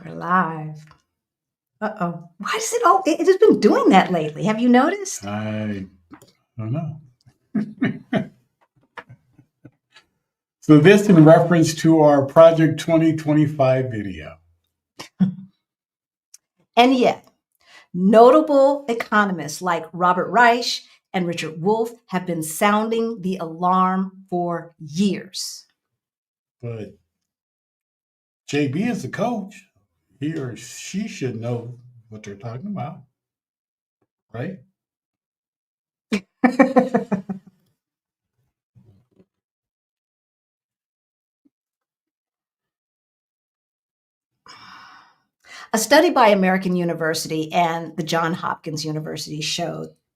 We're live. Uh-oh. Why does it has been doing that lately? Have you noticed? I don't know. So this in reference to our Project 2025 video. And yet, notable economists like Robert Reich and Richard Wolff have been sounding the alarm for years. But JB is the coach. He or she should know what they're talking about, right? A study by American University and the Johns Hopkins University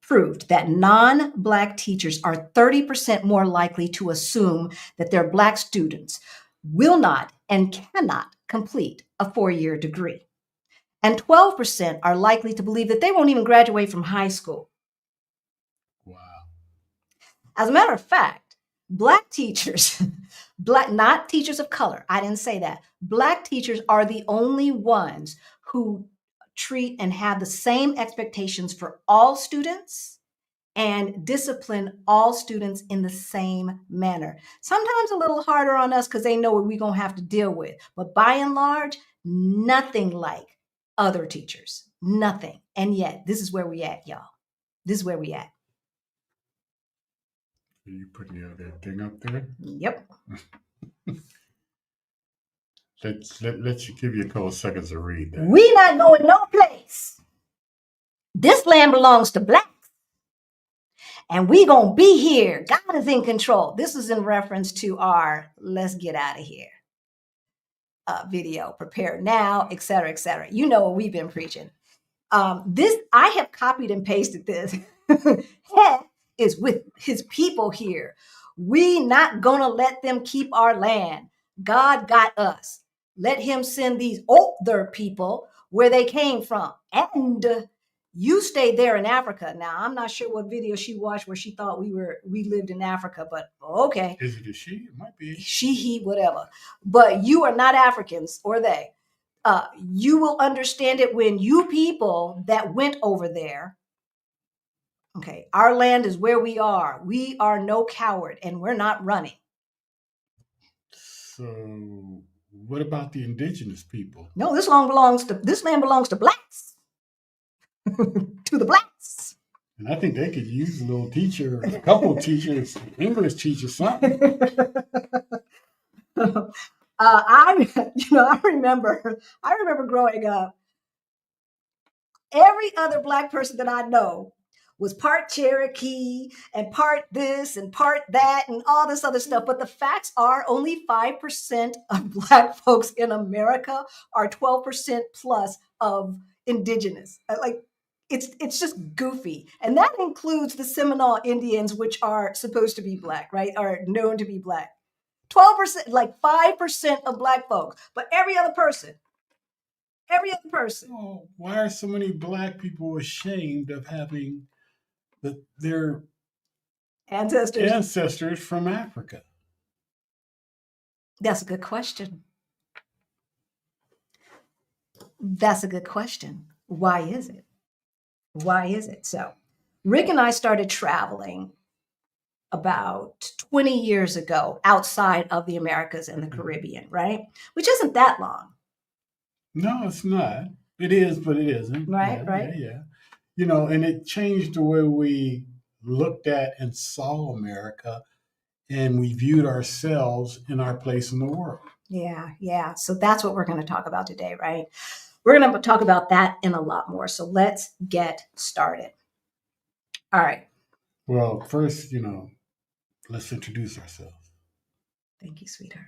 proved that non-Black teachers are 30% more likely to assume that their Black students will not and cannot complete a 4-year degree. And 12% are likely to believe that they won't even graduate from high school. Wow. As a matter of fact, Black teachers, not teachers of color, I didn't say that. Black teachers are the only ones who treat and have the same expectations for all students and discipline all students in the same manner. Sometimes a little harder on us because they know what we're going to have to deal with. But by and large, nothing like other teachers. Nothing. And yet, this is where we at, y'all. This is where we at. Are you putting that thing up there? Yep. Let's give you a couple seconds to read that. We not going no place. This land belongs to Blacks. And we gonna be here. God is in control. This is in reference to our let's get out of here video, prepare now, et cetera, et cetera. You know what we've been preaching. I have copied and pasted this. Heck is with his people here. We not gonna let them keep our land. God got us. Let him send these older people where they came from. And you stayed there in Africa. Now, I'm not sure what video she watched where she thought we lived in Africa, but okay. Is it a she? It might be. She, he, whatever. But you are not Africans, or they. You will understand it when you people that went over there, okay, our land is where we are. We are no coward, and we're not running. So what about the indigenous people? No, this land belongs to Blacks. To the Blacks. And I think they could use a little teacher, a couple teachers, English teachers, something. I remember growing up. Every other Black person that I know was part Cherokee and part this and part that and all this other stuff. But the facts are only 5% of Black folks in America are 12% plus of indigenous. Like, it's just goofy. And that includes the Seminole Indians, which are supposed to be Black, right? Are known to be Black. 12%, like 5% of Black folks, but every other person. Oh, why are so many Black people ashamed of having their ancestors from Africa? That's a good question. Why is it? So Rick and I started traveling about 20 years ago outside of the Americas and the Caribbean, right? Which isn't that long. No, it's not. It is, but it isn't. Right, right. Yeah. You know, and it changed the way we looked at and saw America, and we viewed ourselves in our place in the world. Yeah. So that's what we're going to talk about today, right? We're going to talk about that and a lot more. So let's get started. All right. Well, first, let's introduce ourselves. Thank you, sweetheart.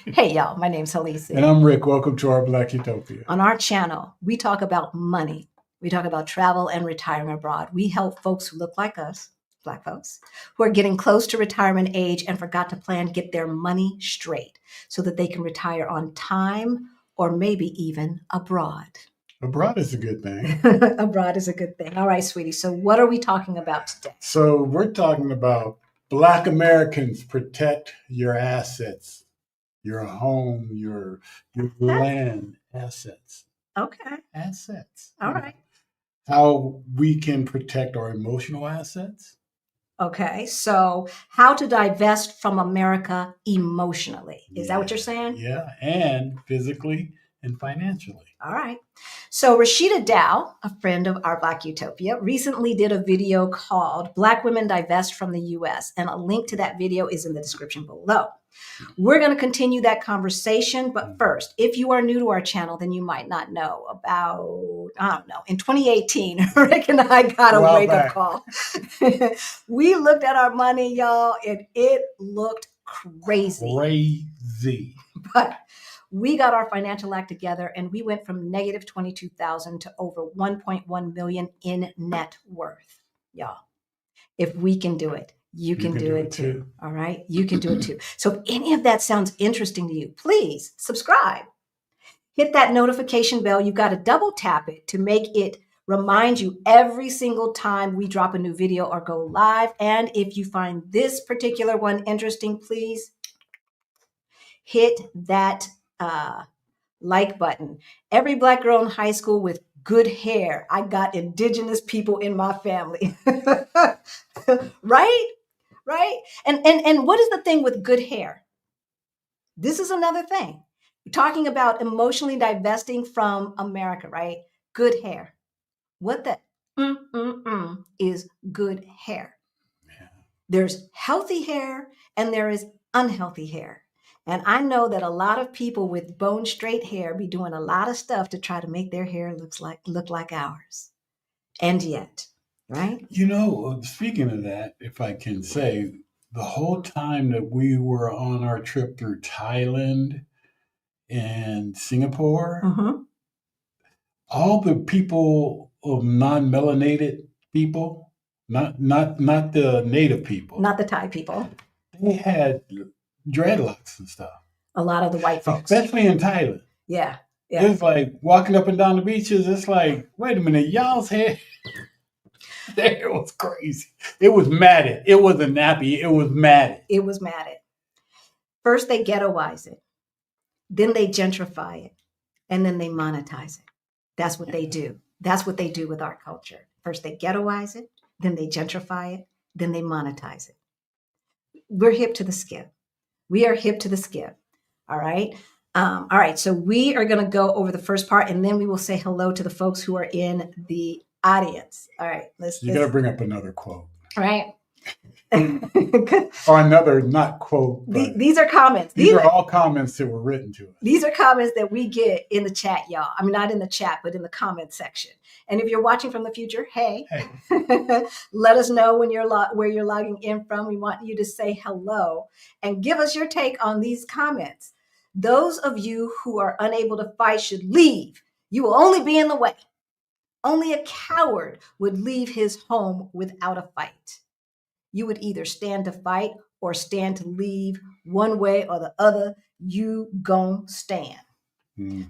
Hey, y'all. My name's Halisa. And I'm Rick. Welcome to our Black Utopia. On our channel, we talk about money. We talk about travel and retiring abroad. We help folks who look like us, Black folks, who are getting close to retirement age and forgot to plan, get their money straight so that they can retire on time or maybe even abroad. Abroad is a good thing. Abroad is a good thing. All right, sweetie. So what are we talking about today? So we're talking about Black Americans protect your assets. your home, your land, assets. Okay. Assets. All right. How we can protect our emotional assets. Okay. So how to divest from America emotionally. Is that what you're saying? Yeah. And physically and financially. All right. So Rashida Dow, a friend of our Black Utopia, recently did a video called Black Women Divest from the US. And a link to that video is in the description below. We're going to continue that conversation. But first, if you are new to our channel, then you might not know about, I don't know, in 2018, Rick and I got a wake-up call. We looked at our money, y'all, and it looked crazy. Crazy. But we got our financial act together and we went from negative 22,000 to over 1.1 million in net worth, y'all. If we can do it, you can do it too. All right. You can do it too. So if any of that sounds interesting to you, please subscribe. Hit that notification bell. You got to double tap it to make it remind you every single time we drop a new video or go live. And if you find this particular one interesting, please hit that like button. Every Black girl in high school with good hair. I got indigenous people in my family. Right? Right? And what is the thing with good hair? This is another thing. We're talking about emotionally divesting from America, right? Good hair. What the is good hair? Yeah. There's healthy hair and there is unhealthy hair. And I know that a lot of people with bone straight hair be doing a lot of stuff to try to make their hair look like ours. And yet, right? You know, speaking of that, if I can say, the whole time that we were on our trip through Thailand and Singapore, all the people of non-melanated people, not the native people, not the Thai people, they had dreadlocks and stuff. A lot of the white folks, especially in Thailand. Yeah. It's like walking up and down the beaches. It's like, wait a minute, y'all's hair. It was crazy. It was matted. It wasn't nappy. It was matted. It was matted. First, they ghettoize it. Then they gentrify it. And then they monetize it. That's what they do. That's what they do with our culture. First, they ghettoize it. Then they gentrify it. Then they monetize it. We're hip to the skip. We are hip to the skip. All right. All right. So we are going to go over the first part and then we will say hello to the folks who are in the audience. All right. You got to bring up another quote. All right. Or another, not quote. These are comments. These are all comments that were written to us. These are comments that we get in the chat, y'all. I mean, not in the chat, but in the comment section. And if you're watching from the future, hey. Let us know when where you're logging in from. We want you to say hello and give us your take on these comments. Those of you who are unable to fight should leave. You will only be in the way. Only a coward would leave his home without a fight. You would either stand to fight or stand to leave. One way or the other, you gon' stand.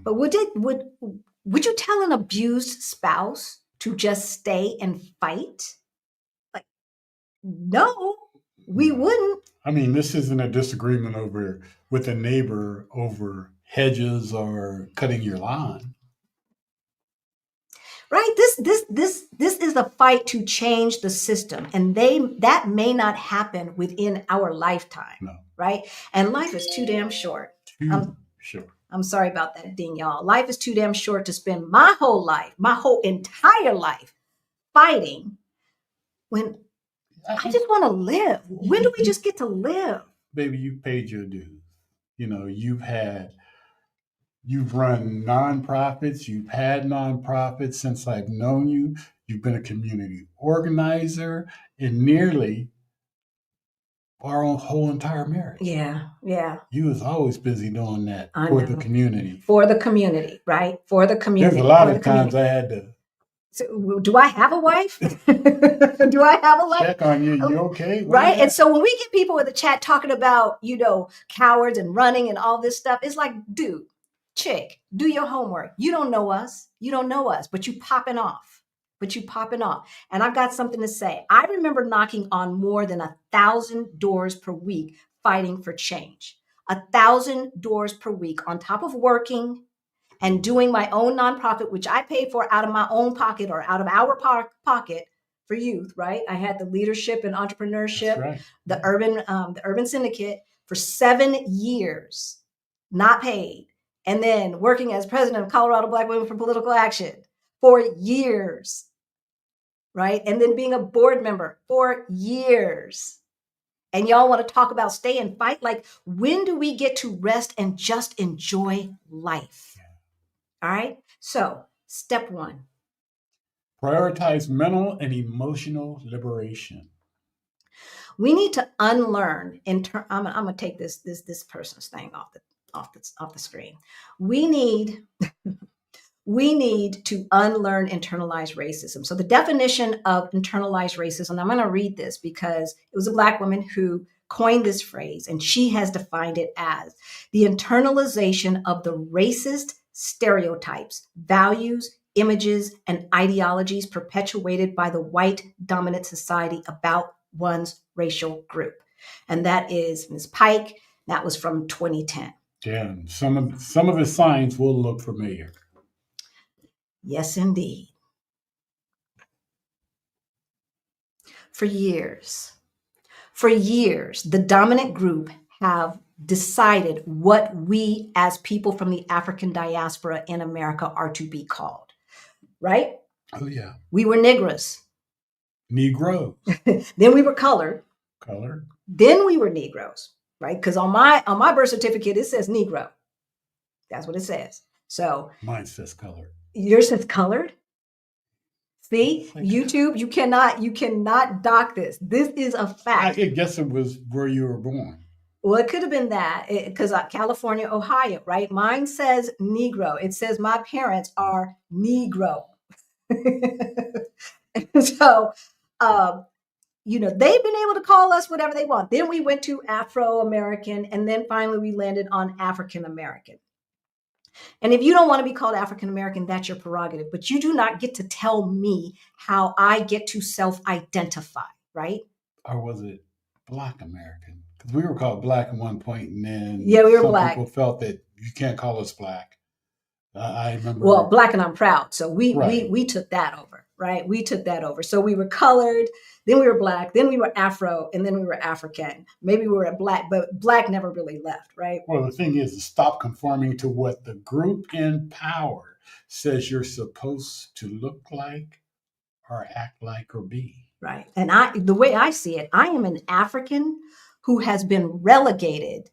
But would you tell an abused spouse to just stay and fight? Like, no, we wouldn't. I mean, this isn't a disagreement with a neighbor over hedges or cutting your lawn. Right? This is a fight to change the system. And that may not happen within our lifetime. No. Right? And life is too damn short. I'm sorry about that, ding, y'all. Life is too damn short to spend my whole life, my whole entire life fighting when I just want to live. When do we just get to live? Baby, you've paid your dues. You know, you've run nonprofits. You've had nonprofits since I've known you. You've been a community organizer in nearly our whole entire marriage. Yeah. You was always busy doing that for the community. For the community, right? For the community. There's a lot of times I had to. So, do I have a wife? Do I have a wife? Check on you. You okay? Right? And so when we get people in the chat talking about, cowards and running and all this stuff, it's like, dude, chick, do your homework. You don't know us. But you popping off. And I've got something to say. I remember knocking on more than 1,000 doors per week fighting for change. 1,000 doors per week on top of working and doing my own nonprofit, which I pay for out of my own pocket or out of our pocket for youth, right? I had the leadership and entrepreneurship, Right. the urban syndicate for 7 years, not paid. And then working as president of Colorado Black Women for Political Action for years, right? And then being a board member for years. And y'all want to talk about stay and fight? Like, when do we get to rest and just enjoy life? All right. So, step 1. Prioritize mental and emotional liberation. We need to unlearn. I'm gonna take this person's thing off the screen. We need to unlearn internalized racism. So the definition of internalized racism, I'm going to read this because it was a Black woman who coined this phrase, and she has defined it as the internalization of the racist stereotypes, values, images, and ideologies perpetuated by the white dominant society about one's racial group. And that is Ms. Pike. That was from 2010. Yeah, and some of the signs will look familiar. Yes, indeed. For years, the dominant group have decided what we as people from the African diaspora in America are to be called, right? Oh, yeah. We were Negroes. Negroes. Then we were colored. Colored. Then we were Negroes, right? Because on my birth certificate, it says Negro. That's what it says. So mine says colored. Yours says colored? See, YouTube, you cannot dock this. This is a fact. I guess it was where you were born. Well, it could have been that because California, Ohio, right? Mine says Negro. It says my parents are Negro. So, they've been able to call us whatever they want. Then we went to Afro-American, and then finally we landed on African-American. And if you don't want to be called African-American, that's your prerogative. But you do not get to tell me how I get to self-identify, right? Or was it Black American? Because we were called Black at one point, and then we were some Black. People felt that you can't call us Black. I remember. Well, Black and I'm proud. So we took that over, right? We took that over. So we were colored, then we were Black, then we were Afro, and then we were African. Maybe we were a Black, but Black never really left, right? Well, the thing is to stop conforming to what the group in power says you're supposed to look like or act like or be. Right. And the way I see it, I am an African who has been relegated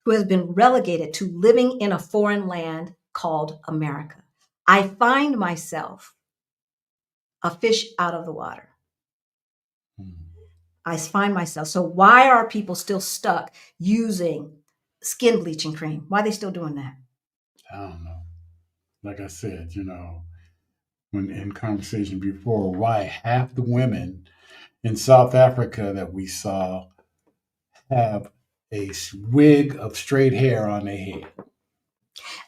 to living in a foreign land called America. I find myself a fish out of the water. I find myself. So why are people still stuck using skin bleaching cream? Why are they still doing that? I don't know. Like I said, when in conversation before, why half the women in South Africa that we saw have a wig of straight hair on their head.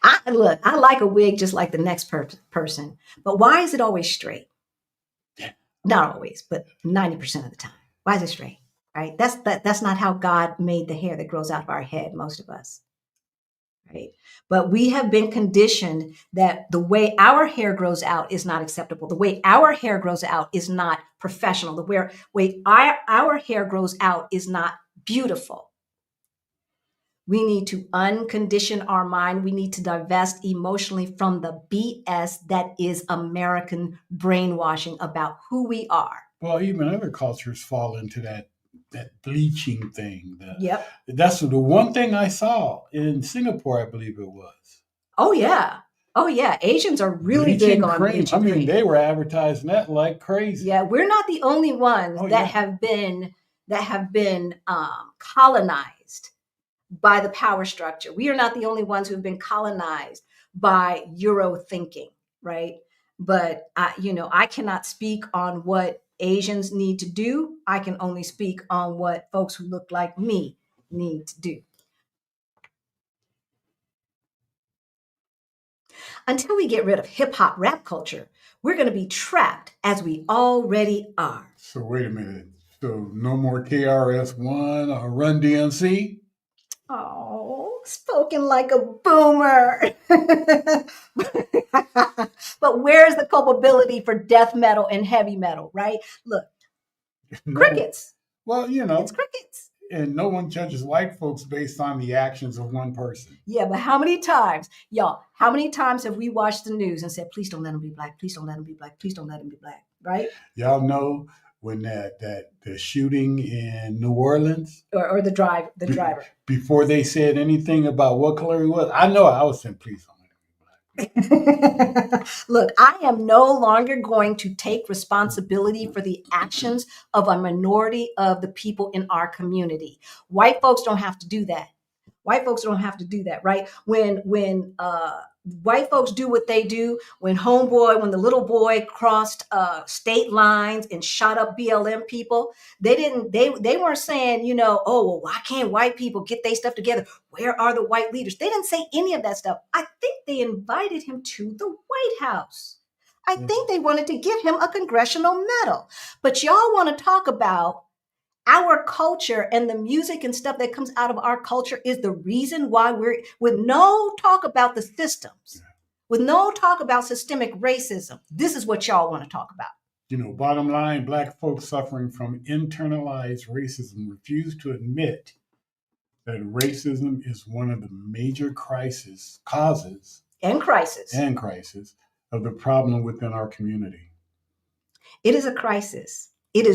I like a wig just like the next person, but why is it always straight? Yeah. Not always, but 90% of the time. Why is it straight? Right? That's not how God made the hair that grows out of our head, most of us. Right? But we have been conditioned that the way our hair grows out is not acceptable. The way our hair grows out is not professional. The way our hair grows out is not beautiful. We need to uncondition our mind. We need to divest emotionally from the BS that is American brainwashing about who we are. Well, even other cultures fall into that bleaching thing. Yep. That's the one thing I saw in Singapore, I believe it was. Oh, yeah. Asians are really big on bleaching cream. They were advertising that like crazy. Yeah, we're not the only ones that have been colonized by the power structure. We are not the only ones who have been colonized by Euro thinking, right? But I cannot speak on what Asians need to do. I can only speak on what folks who look like me need to do. Until we get rid of hip hop rap culture, we're going to be trapped as we already are. So wait a minute. So no more KRS-One or Run DMC? Oh, spoken like a boomer. But where's the culpability for death metal and heavy metal, right? Look, No, crickets. well, It's crickets. and no one judges white folks based on the actions of one person. Yeah, but how many times, y'all, how many times have we watched the news and said, please don't let him be black, please don't let him be black, please don't let him be black, right? Y'all know when the shooting in New Orleans, Or the driver. before they said anything about what color he was, I know I was saying, please don't let him be black. Look, I am no longer going to take responsibility for the actions of a minority of the people in our community. White folks don't have to do that. White folks don't have to do that, right? When white folks do what they do, when the little boy crossed state lines and shot up BLM people, they weren't saying, oh, well, why can't white people get their stuff together? Where are the white leaders? They didn't say any of that stuff. I think they invited him to the White House. I think they wanted to give him a congressional medal. But y'all want to talk about our culture, and the music and stuff that comes out of our culture is the reason why we're, with no talk about the systems, with no talk about systemic racism. This is what y'all want to talk about. Bottom line, black folks suffering from internalized racism refuse to admit that racism is one of the major causes and crisis of the problem within our community. It is a crisis. It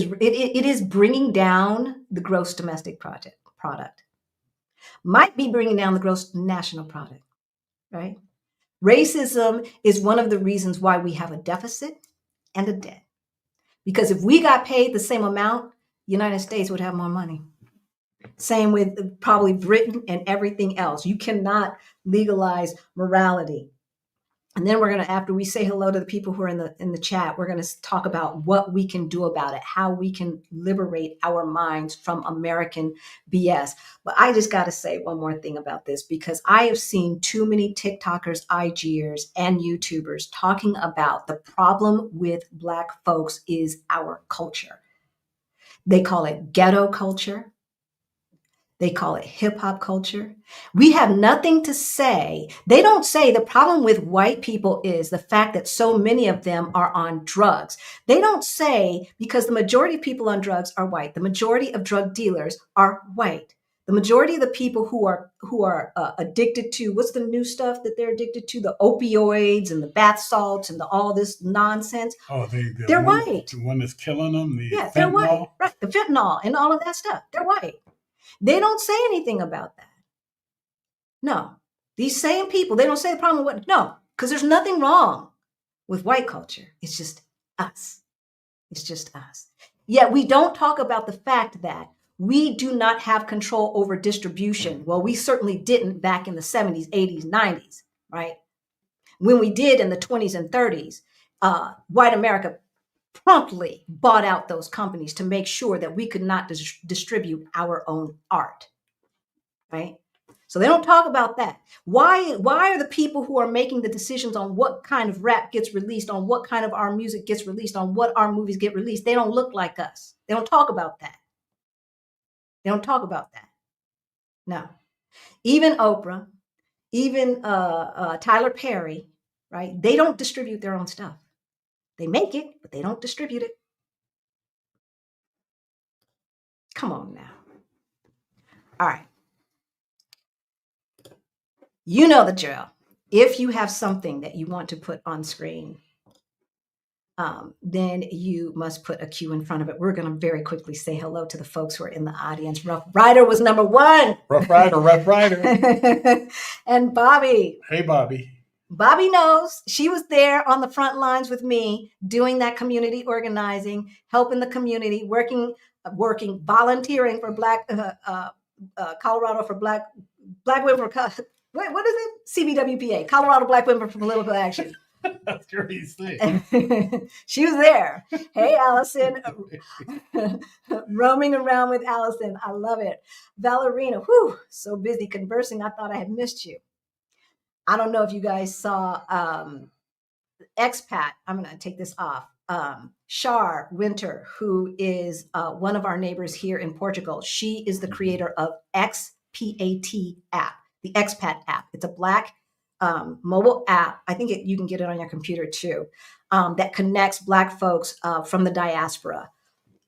is bringing down the gross domestic product. Might be bringing down the gross national product, right? Racism is one of the reasons why we have a deficit and a debt. Because if we got paid the same amount, the United States would have more money. Same with probably Britain and everything else. You cannot legalize morality. And then we're going to, after we say hello to the people who are in the chat, we're going to talk about what we can do about it, how we can liberate our minds from American BS. But I just got to say one more thing about this, because I have seen too many TikTokers, IGers, and YouTubers talking about the problem with Black folks is our culture. They call it ghetto culture. They call it hip hop culture. We have nothing to say. They don't say the problem with white people is the fact that so many of them are on drugs. They don't say because the majority of people on drugs are white. The majority of drug dealers are white. The majority of the people who are addicted to, what's the new stuff that they're addicted to? The opioids and the bath salts and all this nonsense. Oh, they're white. The one that's killing them. Fentanyl. They're white. Right. The fentanyl and all of that stuff. They're white. They don't say anything about that. No, these same people, they don't say the problem with, no, because there's nothing wrong with white culture. It's just us. It's just us. Yet we don't talk about the fact that we do not have control over distribution. Well, we certainly didn't back in the 70s, 80s, 90s, right? When we did in the 20s and 30s, white America promptly bought out those companies to make sure that we could not distribute our own art, right? So they don't talk about that. Why are the people who are making the decisions on what kind of rap gets released, on what kind of our music gets released, on what our movies get released, they don't look like us. They don't talk about that. They don't talk about that. No. Even Oprah, even Tyler Perry, right? They don't distribute their own stuff. They make it, but they don't distribute it. Come on now. All right. You know the drill. If you have something that you want to put on screen, then you must put a Q in front of it. We're going to very quickly say hello to the folks who are in the audience. Rough Rider was number one. Rough Rider. And Bobby. Hey, Bobby. Bobby knows. She was there on the front lines with me, doing that community organizing, helping the community, working, volunteering for Black Colorado for Black Women for what is it? CBWPA, Colorado Black Women for Political Action. That's crazy. She was there. Hey, Allison. Roaming around with Allison. I love it. Valerina, whew, so busy conversing. I thought I had missed you. I don't know if you guys saw expat. I'm going to take this off. Shar Winter, who is one of our neighbors here in Portugal. She is the creator of PAT app, the expat app. It's a Black mobile app. I think you can get it on your computer too, that connects Black folks from the diaspora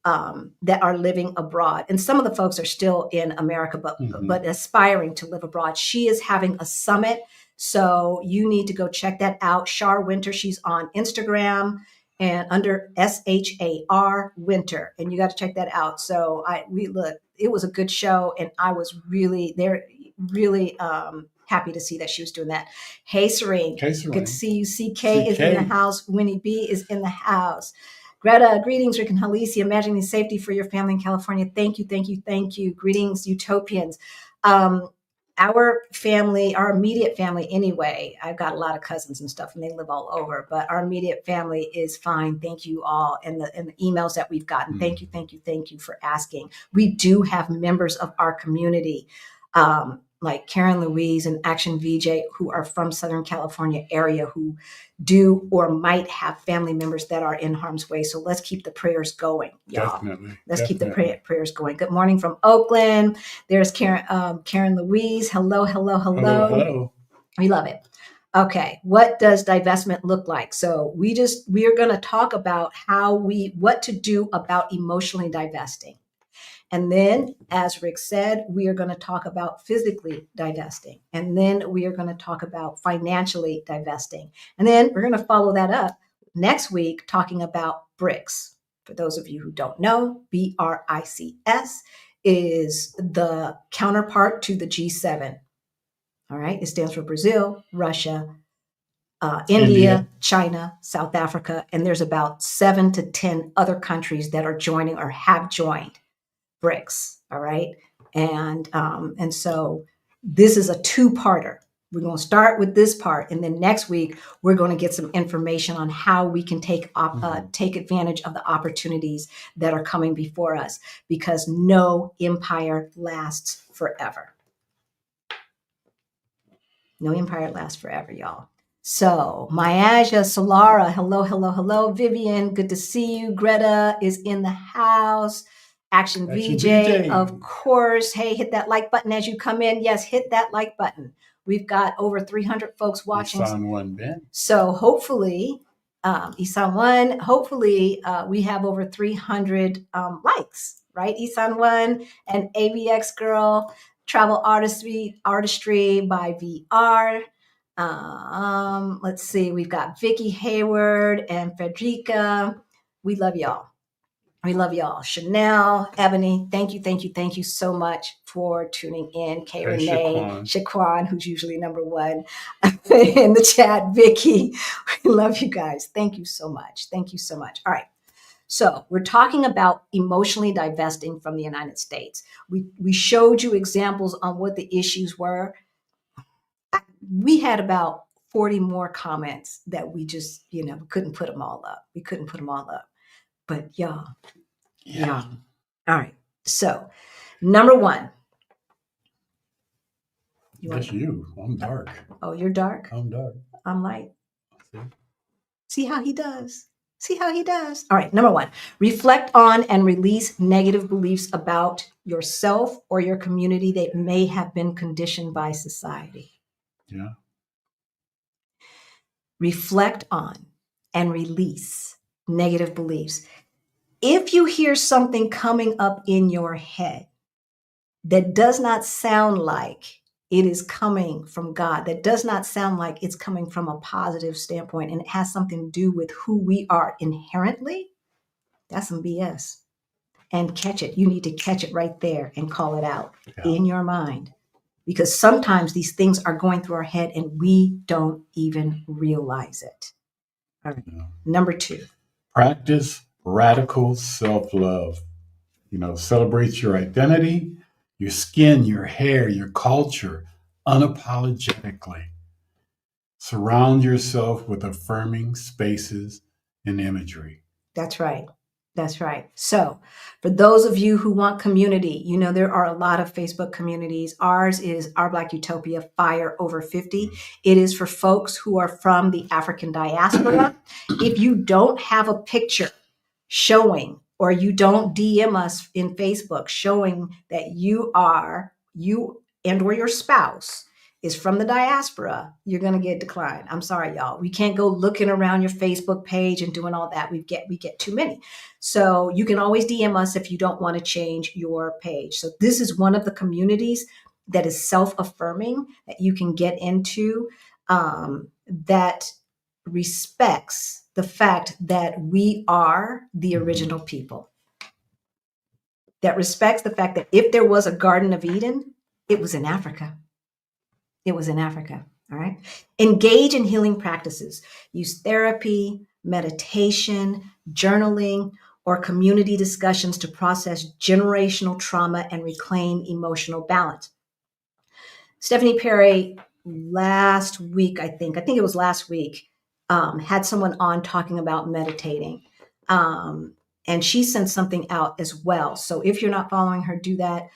that are living abroad. And some of the folks are still in America, but aspiring to live abroad. She is having a summit. So you need to go check that out. Shar Winter, she's on Instagram and under SHAR Winter. And you got to check that out. So it was a good show. And I was really happy to see that she was doing that. Hey, Serene. Hey, Serene. Good to see you. CK is in the house. Winnie B is in the house. Greta, greetings, Rick and Halisi. Imagining safety for your family in California. Thank you, thank you, thank you. Greetings, Utopians. Our family, our immediate family anyway, I've got a lot of cousins and stuff and they live all over, but our immediate family is fine. Thank you all. And the emails that we've gotten. Thank you, thank you, thank you for asking. We do have members of our community, like Karen Louise and Action VJ, who are from Southern California area, who do or might have family members that are in harm's way. So let's keep the prayers going, y'all. Let's keep the prayers going. Good morning from Oakland. There's Karen Louise. Hello. We love it. Okay, what does divestment look like? So we are going to talk about what to do about emotionally divesting. And then, as Rick said, we are going to talk about physically divesting. And then we are going to talk about financially divesting. And then we're going to follow that up next week talking about BRICS. For those of you who don't know, BRICS is the counterpart to the G7. All right. It stands for Brazil, Russia, India, China, South Africa. And there's about 7 to 10 other countries that are joining or have joined BRICS. All right. And so this is a two-parter. We're going to start with this part. And then next week, we're going to get some information on how we can take advantage of the opportunities that are coming before us, because no empire lasts forever. No empire lasts forever, y'all. So Myaja, Solara, hello. Vivian, good to see you. Greta is in the house. Action VJ, of course. Hey, hit that like button as you come in. Yes, hit that like button. We've got over 300 folks watching. Isan one, Ben. So hopefully, Isan one, we have over 300 likes, right? Isan one and AVX Girl, Travel Artistry by VR. Let's see, we've got Vicky Hayward and Frederica. We love y'all. Chanel, Ebony, thank you so much for tuning in. Kay Renee, Shaquan, who's usually number one in the chat. Vicky, we love you guys. Thank you so much. All right. So we're talking about emotionally divesting from the United States. We showed you examples on what the issues were. We had about 40 more comments that we just, couldn't put them all up. But y'all. Yeah. All right. So, number one. I'm dark. Oh, you're dark? I'm dark. I'm light. See how he does. All right. Number one, reflect on and release negative beliefs about yourself or your community that may have been conditioned by society. Yeah. Reflect on and release negative beliefs. If you hear something coming up in your head that does not sound like it is coming from God, that does not sound like it's coming from a positive standpoint, and it has something to do with who we are inherently, that's some BS. And catch it. You need to catch it right there and call it out in your mind. Because sometimes these things are going through our head and we don't even realize it. All right. Yeah. Number two. Practice radical self-love. Celebrate your identity, your skin, your hair, your culture, unapologetically. Surround yourself with affirming spaces and imagery. That's right. So for those of you who want community, there are a lot of Facebook communities. Ours is Our Black Utopia Fire Over 50. It is for folks who are from the African diaspora. If you don't have a picture showing, or you don't DM us in Facebook showing that you and or your spouse is from the diaspora, you're going to get declined. I'm sorry, y'all. We can't go looking around your Facebook page and doing all that. We get too many. So you can always DM us if you don't want to change your page. So this is one of the communities that is self-affirming that you can get into, that respects the fact that we are the original people. That respects the fact that if there was a Garden of Eden, it was in Africa. It was in Africa. All right. Engage in healing practices. Use therapy, meditation, journaling, or community discussions to process generational trauma and reclaim emotional balance. Stephanie Perry, last week, I think it was last week, had someone on talking about meditating. And she sent something out as well. So if you're not following her, do that.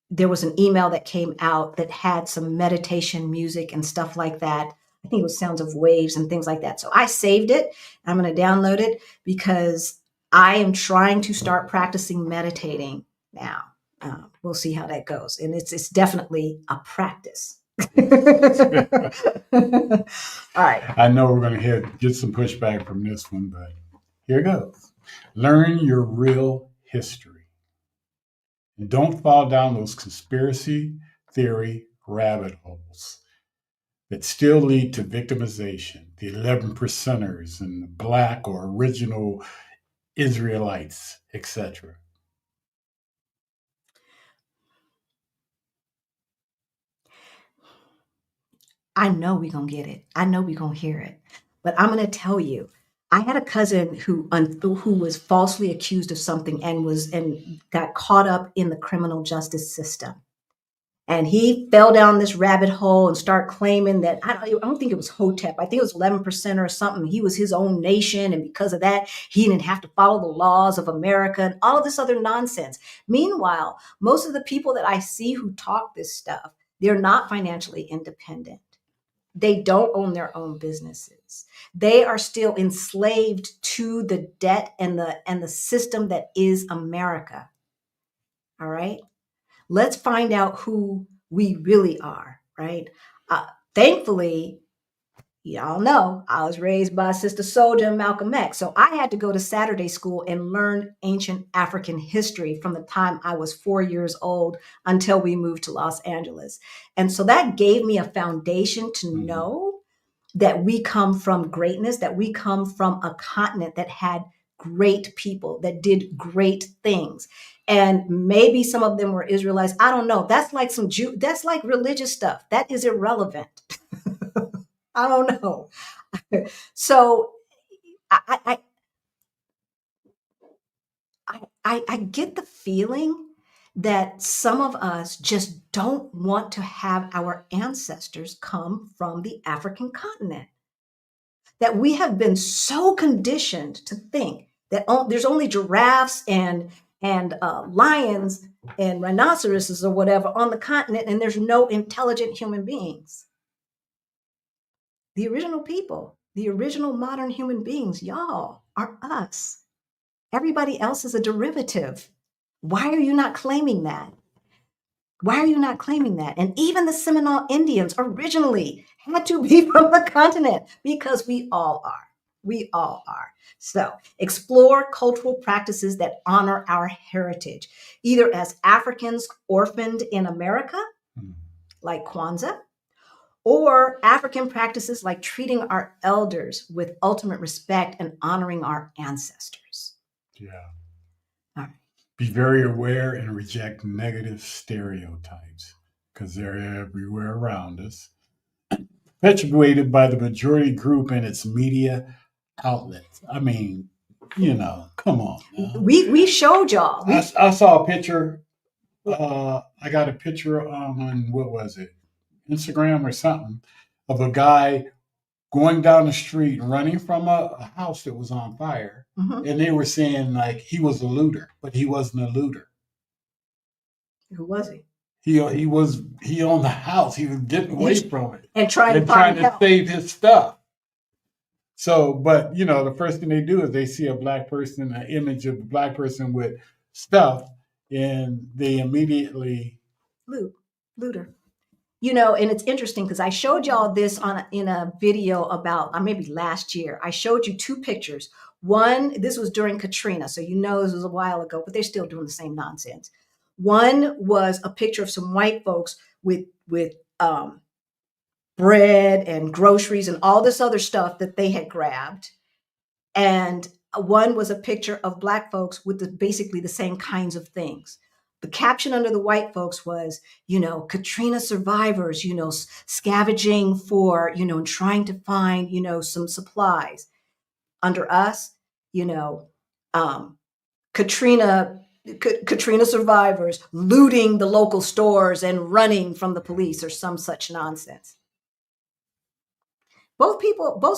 There was an email that came out that had some meditation music and stuff like that. I think it was sounds of waves and things like that. So I saved it. I'm going to download it because I am trying to start practicing meditating now. We'll see how that goes. And it's definitely a practice. All right. I know we're going to get some pushback from this one, but here goes. Learn your real history. And don't fall down those conspiracy theory rabbit holes that still lead to victimization, the 11 percenters and the Black or original Israelites, etc. I know we're going to get it. I know we're going to hear it. But I'm going to tell you, I had a cousin who was falsely accused of something and got caught up in the criminal justice system. And he fell down this rabbit hole and started claiming that, I don't think it was Hotep. I think it was 11% or something. He was his own nation. And because of that, he didn't have to follow the laws of America and all of this other nonsense. Meanwhile, most of the people that I see who talk this stuff, they're not financially independent. They don't own their own businesses. They are still enslaved to the debt and the system that is America. All right. Let's find out who we really are, right? Thankfully, y'all know I was raised by Sister Soldier and Malcolm X. So I had to go to Saturday school and learn ancient African history from the time I was 4 years old until we moved to Los Angeles. And so that gave me a foundation to know that we come from greatness, that we come from a continent that had great people that did great things. And maybe some of them were Israelites. I don't know. That's like that's like religious stuff. That is irrelevant. I don't know. So I get the feeling that some of us just don't want to have our ancestors come from the African continent. That we have been so conditioned to think that there's only giraffes and lions and rhinoceroses or whatever on the continent, and there's no intelligent human beings. The original people, the original modern human beings, y'all, are us. Everybody else is a derivative. Why are you not claiming that? Why are you not claiming that? And even the Seminole Indians originally had to be from the continent because we all are. We all are. So explore cultural practices that honor our heritage, either as Africans orphaned in America, like Kwanzaa, or African practices like treating our elders with ultimate respect and honoring our ancestors. Yeah. All right. Be very aware and reject negative stereotypes because they're everywhere around us. Perpetuated by the majority group and its media outlets. I mean, come on. Now. We showed y'all. I saw a picture. I got a picture on, what was it, Instagram or something, of a guy going down the street running from a house that was on fire. Mm-hmm. And they were saying like he was a looter, but he wasn't a looter. Who was he? He owned the house. He was getting away from it and trying to save his stuff. So, but the first thing they do is they see a black person, an image of a black person with stuff, and they immediately looter. You know, and it's interesting because I showed y'all this in a video about maybe last year. I showed you two pictures. One, this was during Katrina, so you know this was a while ago, but they're still doing the same nonsense. One was a picture of some white folks with bread and groceries and all this other stuff that they had grabbed. And one was a picture of Black folks with basically the same kinds of things. The caption under the white folks was, you know, Katrina survivors, you know, scavenging for, you know, and trying to find, you know, some supplies. Under us, you know, Katrina survivors looting the local stores and running from the police or some such nonsense. Both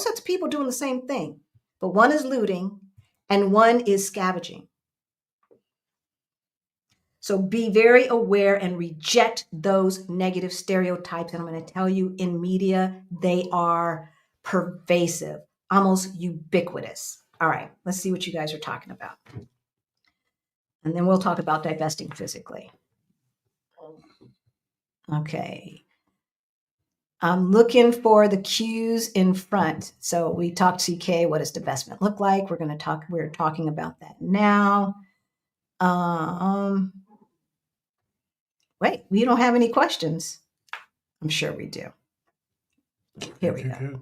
sets of people doing the same thing, but one is looting and one is scavenging. So be very aware and reject those negative stereotypes. And I'm going to tell you, in media, they are pervasive, almost ubiquitous. All right, let's see what you guys are talking about. And then we'll talk about divesting physically. Okay. I'm looking for the cues in front. So we talked CK, what does divestment look like? We're talking about that now. Wait, we don't have any questions. I'm sure we do. Here we go.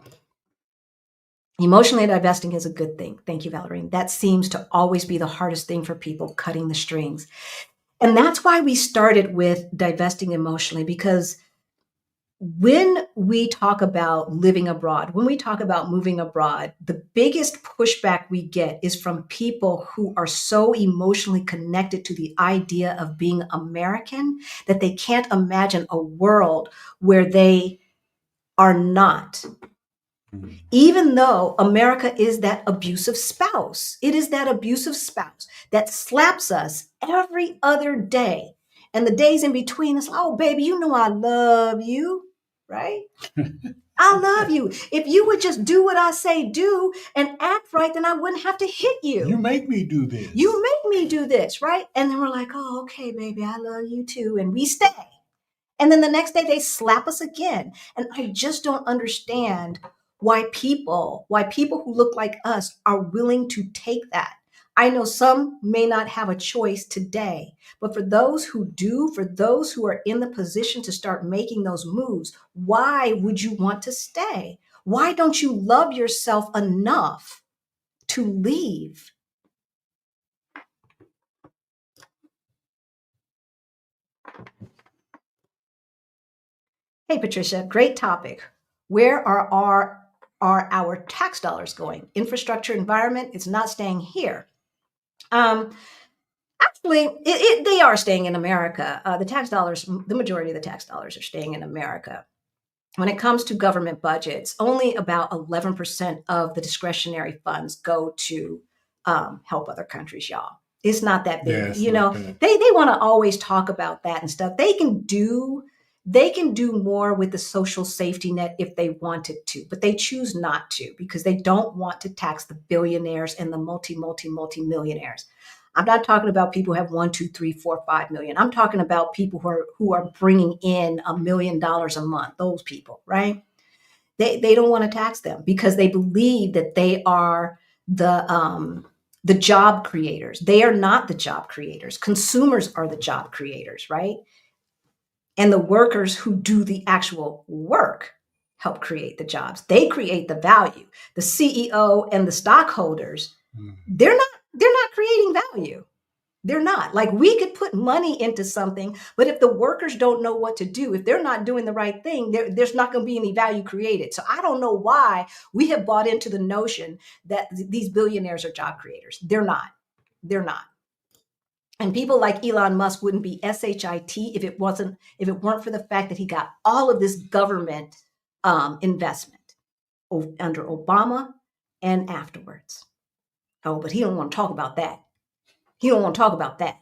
Emotionally divesting is a good thing. Thank you, Valerie. That seems to always be the hardest thing for people, cutting the strings. And that's why we started with divesting emotionally, because when we talk about living abroad, when we talk about moving abroad, the biggest pushback we get is from people who are so emotionally connected to the idea of being American that they can't imagine a world where they are not. Even though America is that abusive spouse, it is that abusive spouse that slaps us every other day. And the days in between, it's, oh, baby, you know I love you, right? I love you. If you would just do what I say do and act right, then I wouldn't have to hit you. You make me do this. You make me do this, right? And then we're like, oh, okay, baby, I love you too. And we stay. And then the next day they slap us again. And I just don't understand why people who look like us are willing to take that. I know some may not have a choice today, but for those who do, for those who are in the position to start making those moves, why would you want to stay? Why don't you love yourself enough to leave? Hey, Patricia, great topic. Where are our tax dollars going? Infrastructure, environment, it's not staying here. Actually, they are staying in America. The tax dollars, the majority of the tax dollars are staying in America. When it comes to government budgets, only about 11% of the discretionary funds go to help other countries, y'all. It's not that big. Yes, you know, they want to always talk about that and stuff. They can do more with the social safety net if they wanted to, but they choose not to because they don't want to tax the billionaires and the multi-millionaires. I'm not talking about people who have 1, 2, 3, 4, 5 million. I'm talking about people who are bringing in $1 million a month. Those people, right? They don't want to tax them because they believe that they are the job creators. They are not the job creators. Consumers are the job creators, right? And the workers who do the actual work help create the jobs. They create the value. The CEO and the stockholders, they're not creating value. They're not. Like, we could put money into something, but if the workers don't know what to do, if they're not doing the right thing, there's not going to be any value created. So I don't know why we have bought into the notion that these billionaires are job creators. They're not. They're not. And people like Elon Musk wouldn't be SHIT if it weren't for the fact that he got all of this government investment under Obama and afterwards. Oh, but he don't want to talk about that. He don't want to talk about that.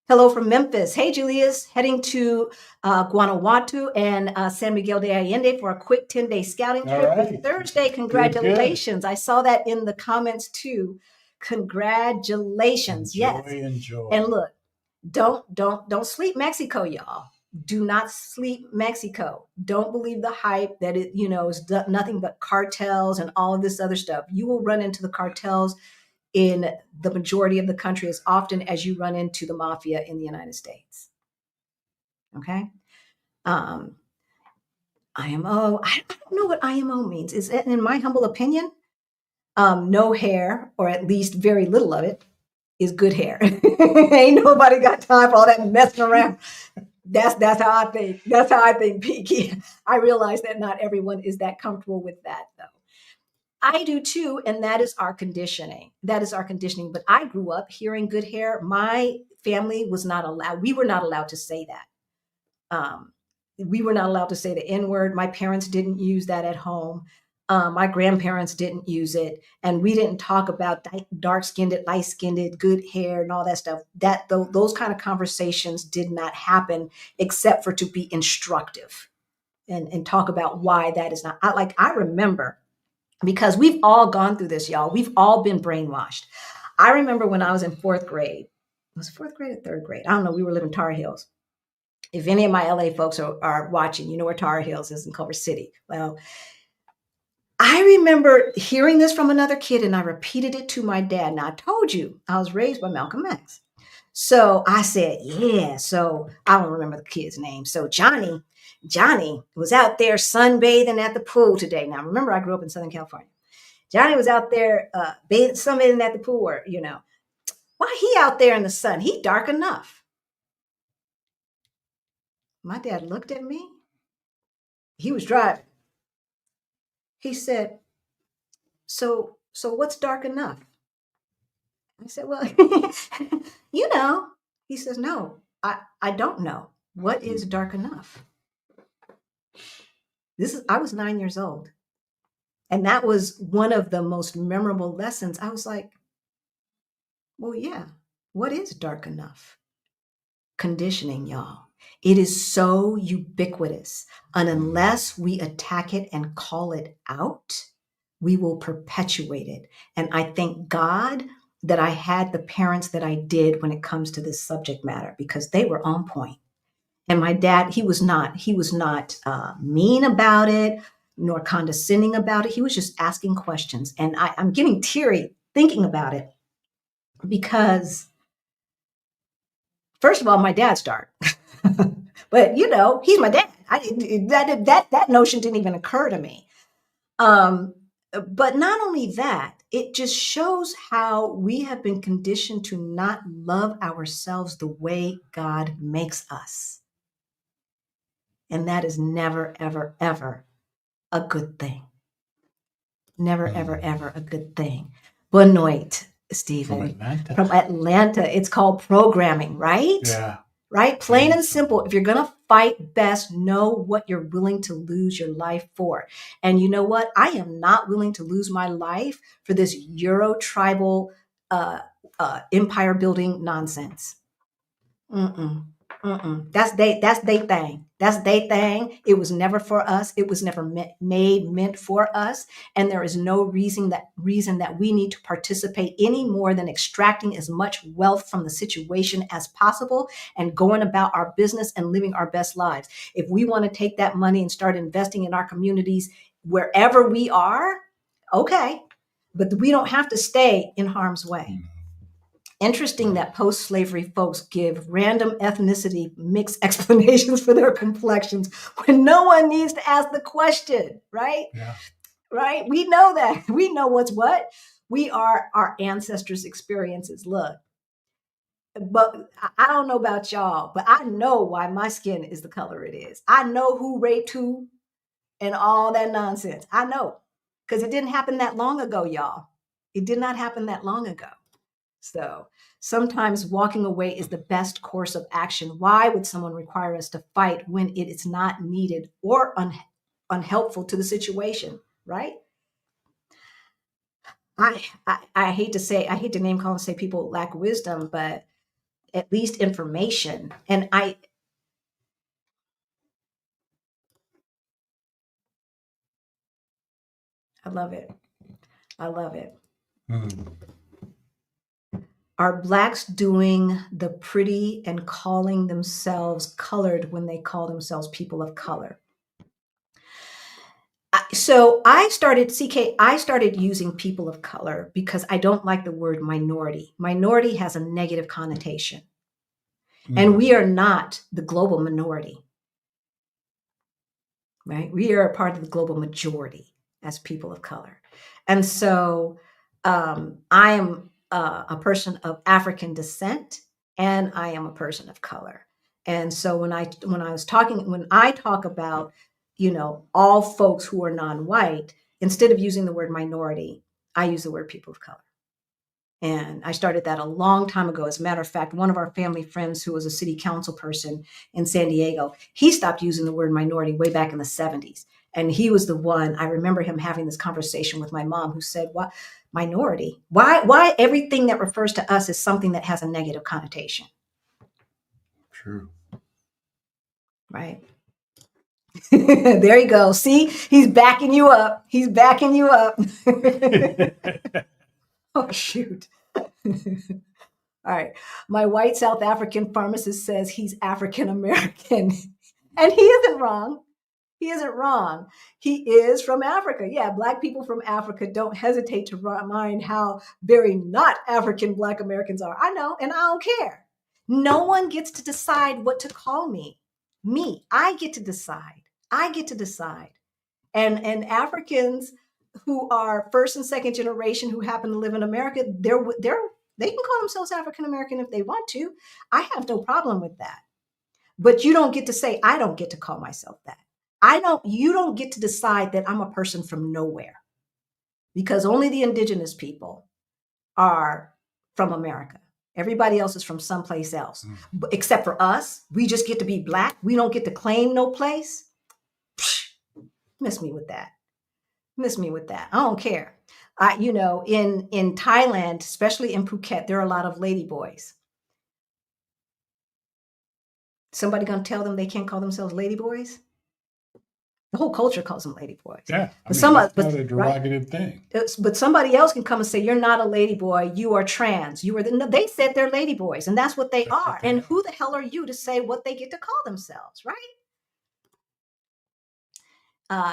Hello from Memphis. Hey, Julius, heading to Guanajuato and San Miguel de Allende for a quick 10-day scouting trip this Thursday. Congratulations. Good. I saw that in the comments too. Congratulations. Enjoy. And look, Don't sleep Mexico, y'all. Do not sleep Mexico. Don't believe the hype that it, is nothing but cartels and all of this other stuff. You will run into the cartels in the majority of the country as often as you run into the mafia in the United States. Okay. IMO, I don't know what IMO means. Is it, in my humble opinion, no hair, or at least very little of it, is good hair. Ain't nobody got time for all that messing around. That's how I think. That's how I think, Peaky. I realize that not everyone is that comfortable with that, though. I do too, and that is our conditioning. That is our conditioning. But I grew up hearing good hair. My family was not allowed. We were not allowed to say that. We were not allowed to say the N word. My parents didn't use that at home. My grandparents didn't use it, and we didn't talk about dark-skinned, light-skinned, good hair, and all that stuff. Those kind of conversations did not happen, except for to be instructive and talk about why that is not. I remember, because we've all gone through this, y'all. We've all been brainwashed. I remember when I was in fourth grade. Was it fourth grade or third grade? I don't know. We were living in Tar Heels. If any of my LA folks are watching, you know where Tar Heels is in Culver City. Well, I remember hearing this from another kid, and I repeated it to my dad. Now, I told you I was raised by Malcolm X. So I said, yeah. So I don't remember the kid's name. So Johnny was out there sunbathing at the pool today. Now, remember, I grew up in Southern California. Johnny was out there sunbathing at the pool, or, why he out there in the sun? He dark enough. My dad looked at me. He was driving. He said, so what's dark enough? I said, well, he says, no, I don't know. What is dark enough? I was 9 years old. And that was one of the most memorable lessons. I was like, well, yeah, what is dark enough? Conditioning, y'all. It is so ubiquitous. And unless we attack it and call it out, we will perpetuate it. And I thank God that I had the parents that I did when it comes to this subject matter, because they were on point. And my dad, he was not mean about it, nor condescending about it. He was just asking questions. And I'm getting teary thinking about it, because first of all, my dad's dark. But he's my dad. That notion didn't even occur to me. But not only that, it just shows how we have been conditioned to not love ourselves the way God makes us. And that is never, ever, ever a good thing. Never, ever, ever a good thing. Benoit, Stephen. From Atlanta. It's called programming, right? Yeah. Right? Plain and simple. If you're going to fight best, know what you're willing to lose your life for. And you know what? I am not willing to lose my life for this Euro tribal empire building nonsense. That's they thing. That's they thing. It was never for us. It was never meant for us. And there is no reason that we need to participate any more than extracting as much wealth from the situation as possible and going about our business and living our best lives. If we want to take that money and start investing in our communities wherever we are, okay. But we don't have to stay in harm's way. Interesting that post-slavery folks give random ethnicity mixed explanations for their complexions when no one needs to ask the question, right? Yeah. Right? We know that. We know what's what. We are our ancestors' experiences. Look, but I don't know about y'all, but I know why my skin is the color it is. I know who raped who and all that nonsense. I know, because it didn't happen that long ago, y'all. It did not happen that long ago. So sometimes walking away is the best course of action. Why would someone require us to fight when it is not needed or unhelpful to the situation, right? I hate to name call and say people lack wisdom, but at least information. And I love it. I love it. Are Blacks doing the pretty and calling themselves colored when they call themselves people of color? So I started using people of color because I don't like the word minority. Minority has a negative connotation. And we are not the global minority, right? We are a part of the global majority as people of color. And so I am a person of African descent, and I am a person of color. And so when I talk about, all folks who are non-white, instead of using the word minority, I use the word people of color. And I started that a long time ago. As a matter of fact, one of our family friends who was a city council person in San Diego, he stopped using the word minority way back in the 70s. And he was the one, I remember him having this conversation with my mom, who said, "What minority? Why everything that refers to us is something that has a negative connotation?" True. Right. There you go. See, he's backing you up. He's backing you up. Oh, shoot. All right. My white South African pharmacist says he's African American. And he isn't wrong. He isn't wrong. He is from Africa. Yeah, Black people from Africa don't hesitate to remind how very not African Black Americans are. I know, and I don't care. No one gets to decide what to call me. Me, I get to decide. I get to decide. And Africans who are first and second generation who happen to live in America, they can call themselves African American if they want to. I have no problem with that. But you don't get to say, I don't get to call myself that. You don't get to decide that I'm a person from nowhere, because only the indigenous people are from America. Everybody else is from someplace else. Except for us, we just get to be Black. We don't get to claim no place. Miss me with that. Miss me with that. I don't care. In Thailand, especially in Phuket, there are a lot of ladyboys. Somebody gonna tell them they can't call themselves ladyboys? The whole culture calls them ladyboys. Yeah, But that's not a derogative thing. But somebody else can come and say, "You're not a ladyboy. You are trans. You are." No, they said they're ladyboys, and that's what they are. And who the hell are you to say what they get to call themselves, right?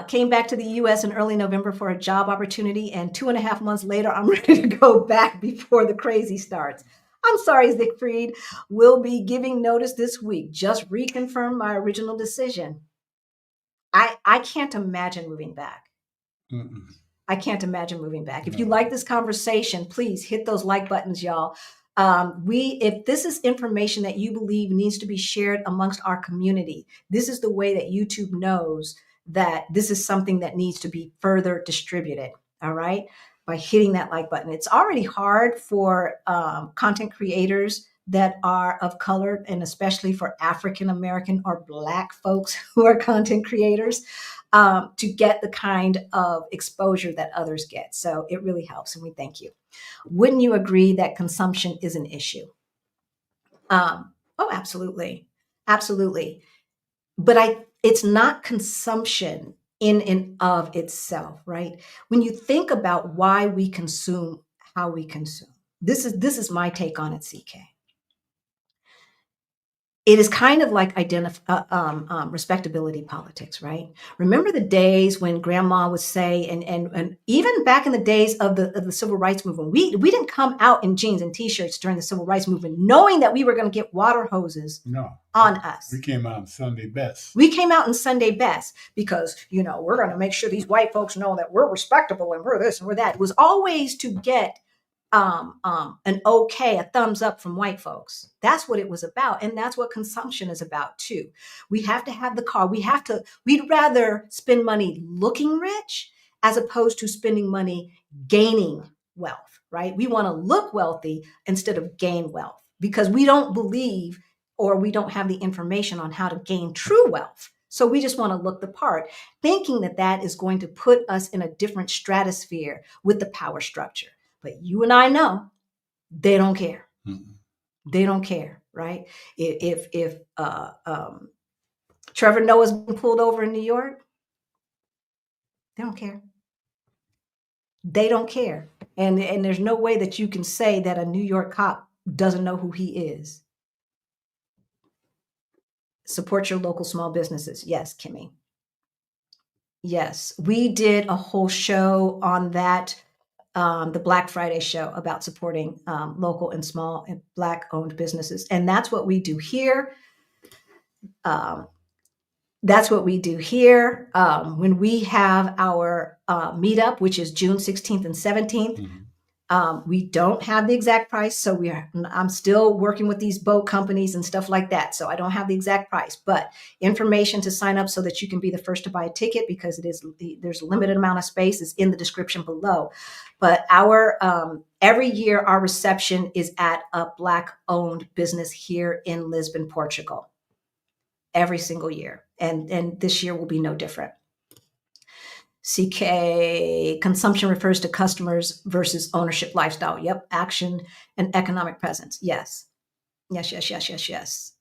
Came back to the U.S. in early November for a job opportunity, and 2.5 months later, I'm ready to go back before the crazy starts. I'm sorry, Siegfried. We'll be giving notice this week. Just reconfirm my original decision. I can't imagine moving back. Mm-mm. I can't imagine moving back. If No. you like this conversation, please hit those like buttons, y'all. If this is information that you believe needs to be shared amongst our community, this is the way that YouTube knows that this is something that needs to be further distributed. All right, by hitting that like button. It's already hard for content creators that are of color, and especially for African American or Black folks who are content creators, to get the kind of exposure that others get. So it really helps, and we thank you. Wouldn't you agree that consumption is an issue? Oh, absolutely. Absolutely. But it's not consumption in and of itself, right? When you think about why we consume, how we consume, this is my take on it, CK. It is kind of like respectability politics, right? Remember the days when grandma would say, and even back in the days of the civil rights movement, we didn't come out in jeans and t-shirts during the civil rights movement, knowing that we were going to get water hoses on us. We came out in Sunday best. We came out in Sunday best because, we're going to make sure these white folks know that we're respectable and we're this and we're that. It was always to get an okay, a thumbs up from white folks. That's what it was about. And that's what consumption is about too. We have to have the car. We'd rather spend money looking rich as opposed to spending money gaining wealth, right? We want to look wealthy instead of gain wealth because we don't believe or we don't have the information on how to gain true wealth. So we just want to look the part, thinking that that is going to put us in a different stratosphere with the power structure. But you and I know they don't care. Mm-hmm. They don't care, right? If Trevor Noah's been pulled over in New York, they don't care. They don't care. And there's no way that you can say that a New York cop doesn't know who he is. Support your local small businesses. Yes, Kimmy. Yes, we did a whole show on that, the Black Friday show about supporting local and small and Black-owned businesses. And that's what we do here. That's what we do here. When we have our meetup, which is June 16th and 17th, we don't have the exact price. So I'm still working with these boat companies and stuff like that. So I don't have the exact price, but information to sign up so that you can be the first to buy a ticket, because there's a limited amount of space, is in the description below. But every year our reception is at a Black-owned business here in Lisbon, Portugal. Every single year. And this year will be no different. CK, consumption refers to customers versus ownership lifestyle. Yep. Action and economic presence. Yes. Yes.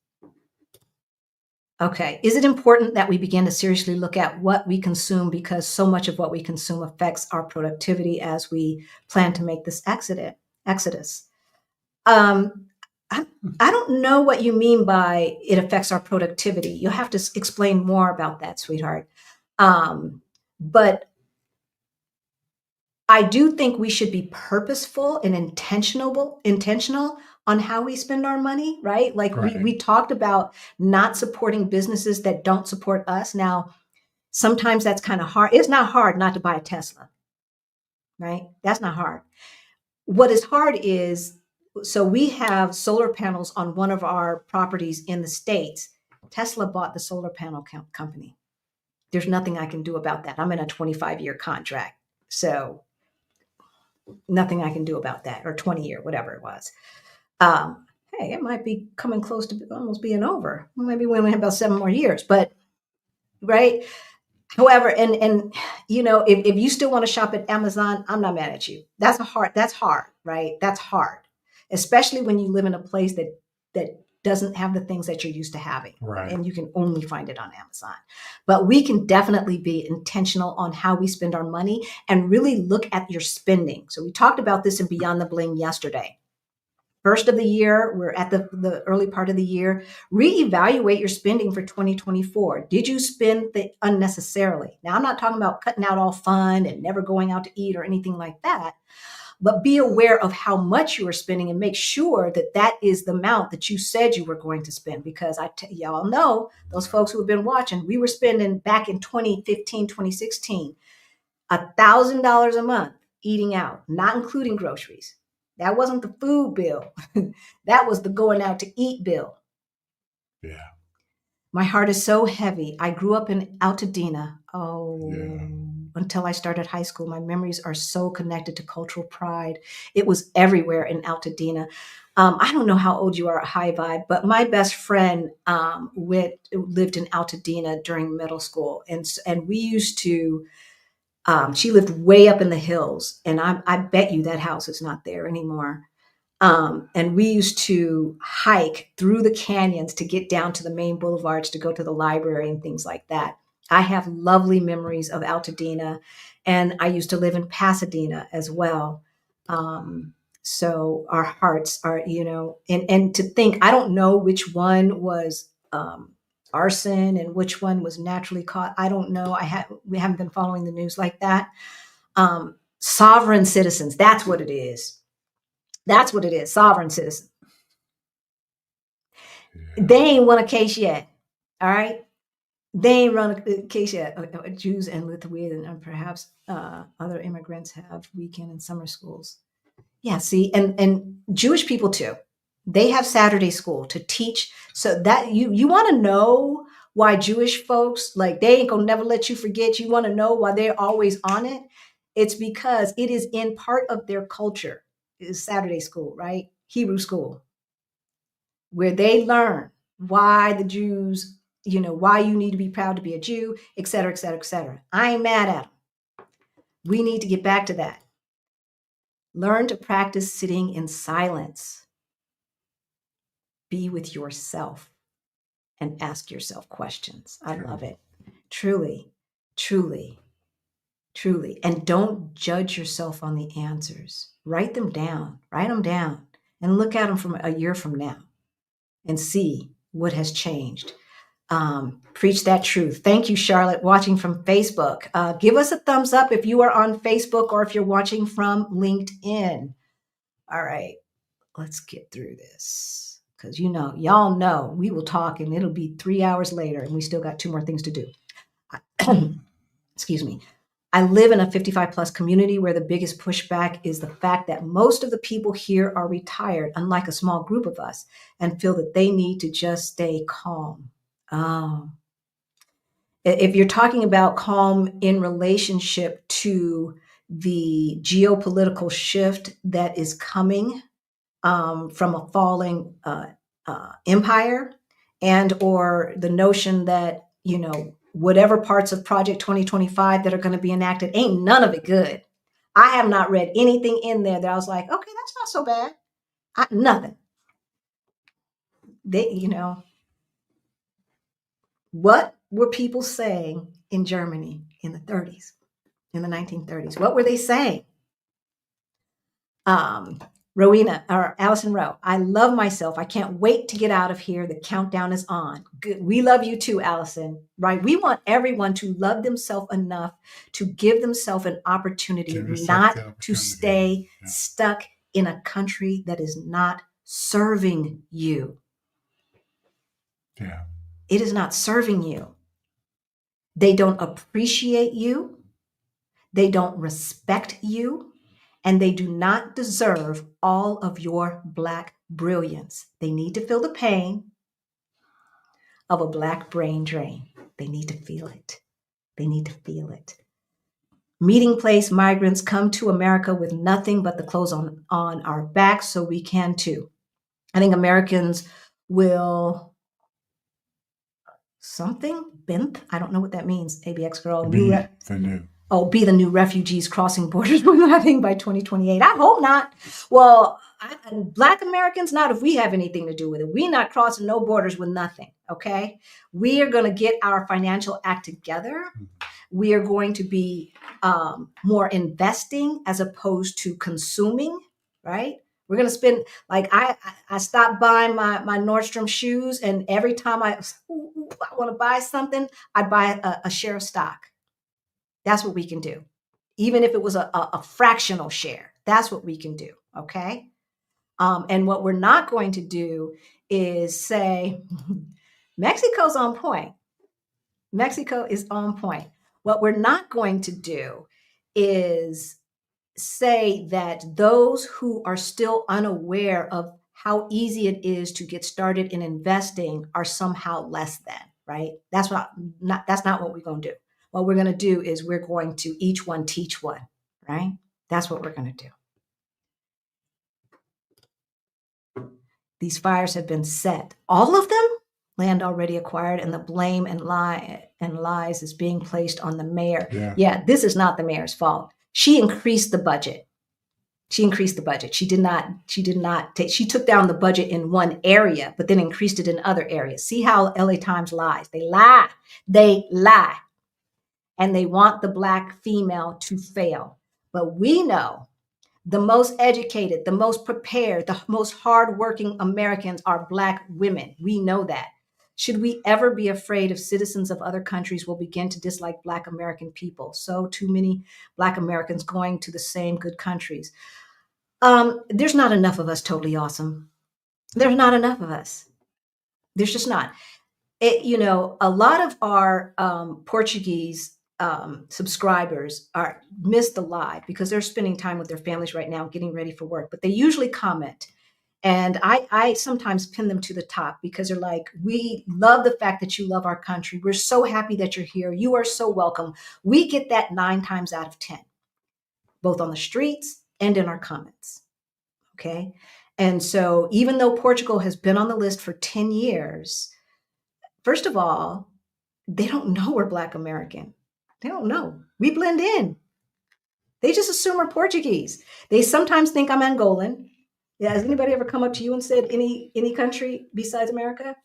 Okay. Is it important that we begin to seriously look at what we consume, because so much of what we consume affects our productivity as we plan to make this exodus? I don't know what you mean by it affects our productivity. You'll have to explain more about that, sweetheart. But I do think we should be purposeful and intentional on how we spend our money, right? Like Right. we talked about not supporting businesses that don't support us. Now, sometimes that's kind of hard. It's not hard not to buy a Tesla, right? That's not hard. What is hard is, so we have solar panels on one of our properties in the States. Tesla bought the solar panel company. There's nothing I can do about that. I'm in a 25-year contract. So nothing I can do about that, or 20-year, whatever it was. Hey, it might be coming close to almost being over. Maybe we only have about 7 more years, but right. However, and if you still want to shop at Amazon, I'm not mad at you. That's hard, right? That's hard, especially when you live in a place that doesn't have the things that you're used to having, Right. And you can only find it on Amazon. But we can definitely be intentional on how we spend our money and really look at your spending. So we talked about this in Beyond the Bling yesterday. First of the year, we're at the early part of the year. Reevaluate your spending for 2024. Did you spend unnecessarily? Now, I'm not talking about cutting out all fun and never going out to eat or anything like that, but be aware of how much you are spending and make sure that that is the amount that you said you were going to spend. Because y'all know, those folks who have been watching, we were spending back in 2015, 2016, $1,000 a month eating out, not including groceries. That wasn't the food bill. That was the going out to eat bill. Yeah. My heart is so heavy. I grew up in Altadena. Until I started high school. My memories are so connected to cultural pride. It was everywhere in Altadena. I don't know how old you are at High Vibe, but my best friend lived in Altadena during middle school. And we used to, she lived way up in the hills. And I bet you that house is not there anymore. And we used to hike through the canyons to get down to the main boulevards to go to the library and things like that. I have lovely memories of Altadena, and I used to live in Pasadena as well. So our hearts are, and to think, I don't know which one was arson and which one was naturally caught. I don't know. We haven't been following the news like that. Sovereign citizens, that's what it is. That's what it is. Sovereign citizen. Yeah. They ain't won a case yet. All right. They ain't run a case yet. Jews and Lithuanians and perhaps other immigrants have weekend and summer schools. Yeah. See, and Jewish people too. They have Saturday school to teach. So that you want to know why Jewish folks, like, they ain't gonna never let you forget. You want to know why they're always on it. It's because it is in part of their culture. Is Saturday school, right? Hebrew school, where they learn why the Jews, why you need to be proud to be a Jew, et cetera, et cetera, et cetera. I ain't mad at them. We need to get back to that. Learn to practice sitting in silence. Be with yourself and ask yourself questions. I love it. Truly, truly, truly. And don't judge yourself on the answers. Write them down. and look at them from a year from now and see what has changed. Preach that truth. Thank you, Charlotte, watching from Facebook. Give us a thumbs up if you are on Facebook or if you're watching from LinkedIn. All right, let's get through this because y'all know we will talk and it'll be 3 hours later and we still got 2 more things to do. Excuse me. I live in a 55 plus community where the biggest pushback is the fact that most of the people here are retired, unlike a small group of us, and feel that they need to just stay calm. If you're talking about calm in relationship to the geopolitical shift that is coming from a falling empire, and or the notion that, whatever parts of Project 2025 that are going to be enacted, ain't none of it good. I have not read anything in there that I was like, okay, that's not so bad. Nothing. What were people saying in Germany in the 30s, in the 1930s? What were they saying? Rowena, or Allison Rowe, I love myself. I can't wait to get out of here. The countdown is on. Good. We love you too, Allison, right? We want everyone to love themselves enough to give themselves an opportunity, not to stay stuck in a country that is not serving you. Yeah. It is not serving you. They don't appreciate you. They don't respect you. And they do not deserve all of your Black brilliance. They need to feel the pain of a Black brain drain. They need to feel it. They need to feel it. Meeting place migrants come to America with nothing but the clothes on our backs, so we can too. I think Americans will Bint? I don't know what that means, ABX girl. Be the new refugees crossing borders with nothing by 2028. I hope not. Well, Black Americans, not if we have anything to do with it. We're not crossing no borders with nothing, okay? We are going to get our financial act together. We are going to be more investing as opposed to consuming, right? We're going to spend, like I stopped buying my Nordstrom shoes, and every time I want to buy something, I'd buy a share of stock. That's what we can do. Even if it was a fractional share, that's what we can do, okay? And what we're not going to do is say, Mexico's on point. Mexico is on point. What we're not going to do is say that those who are still unaware of how easy it is to get started in investing are somehow less than, right? That's not what we're going to do. What we're going to do is we're going to each one teach one, right? That's what we're going to do. These fires have been set. All of them? Land already acquired, and the blame and lies is being placed on the mayor. Yeah, this is not the mayor's fault. She increased the budget. She took down the budget in one area, but then increased it in other areas. See how LA Times lies. They lie. And they want the Black female to fail. But we know the most educated, the most prepared, the most hardworking Americans are Black women. We know that. Should we ever be afraid of citizens of other countries will begin to dislike Black American people? So too many Black Americans going to the same good countries. There's not enough of us totally awesome. There's not enough of us. There's just not. A lot of our Portuguese subscribers miss the live because they're spending time with their families right now, getting ready for work, but they usually comment. And I sometimes pin them to the top because they're like, we love the fact that you love our country. We're so happy that you're here. You are so welcome. We get that 9 times out of 10, both on the streets and in our comments. Okay. And so even though Portugal has been on the list for 10 years, first of all, they don't know we're Black American. They don't know. We blend in. They just assume we're Portuguese. They sometimes think I'm Angolan. Yeah, has anybody ever come up to you and said any country besides America?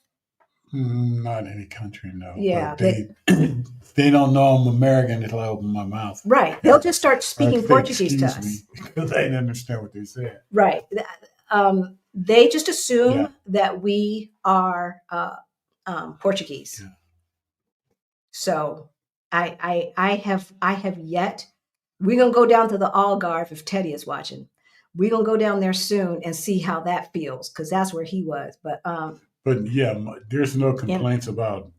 Not any country, no. Yeah. They don't know I'm American until I open my mouth. Right. They'll just start speaking Portuguese to us. Because they didn't understand what they said. Right. They just assume that we are Portuguese. Yeah. So I have yet. We're gonna go down to the Algarve if Teddy is watching. We're gonna go down there soon and see how that feels, because that's where he was. But yeah, there's no complaints about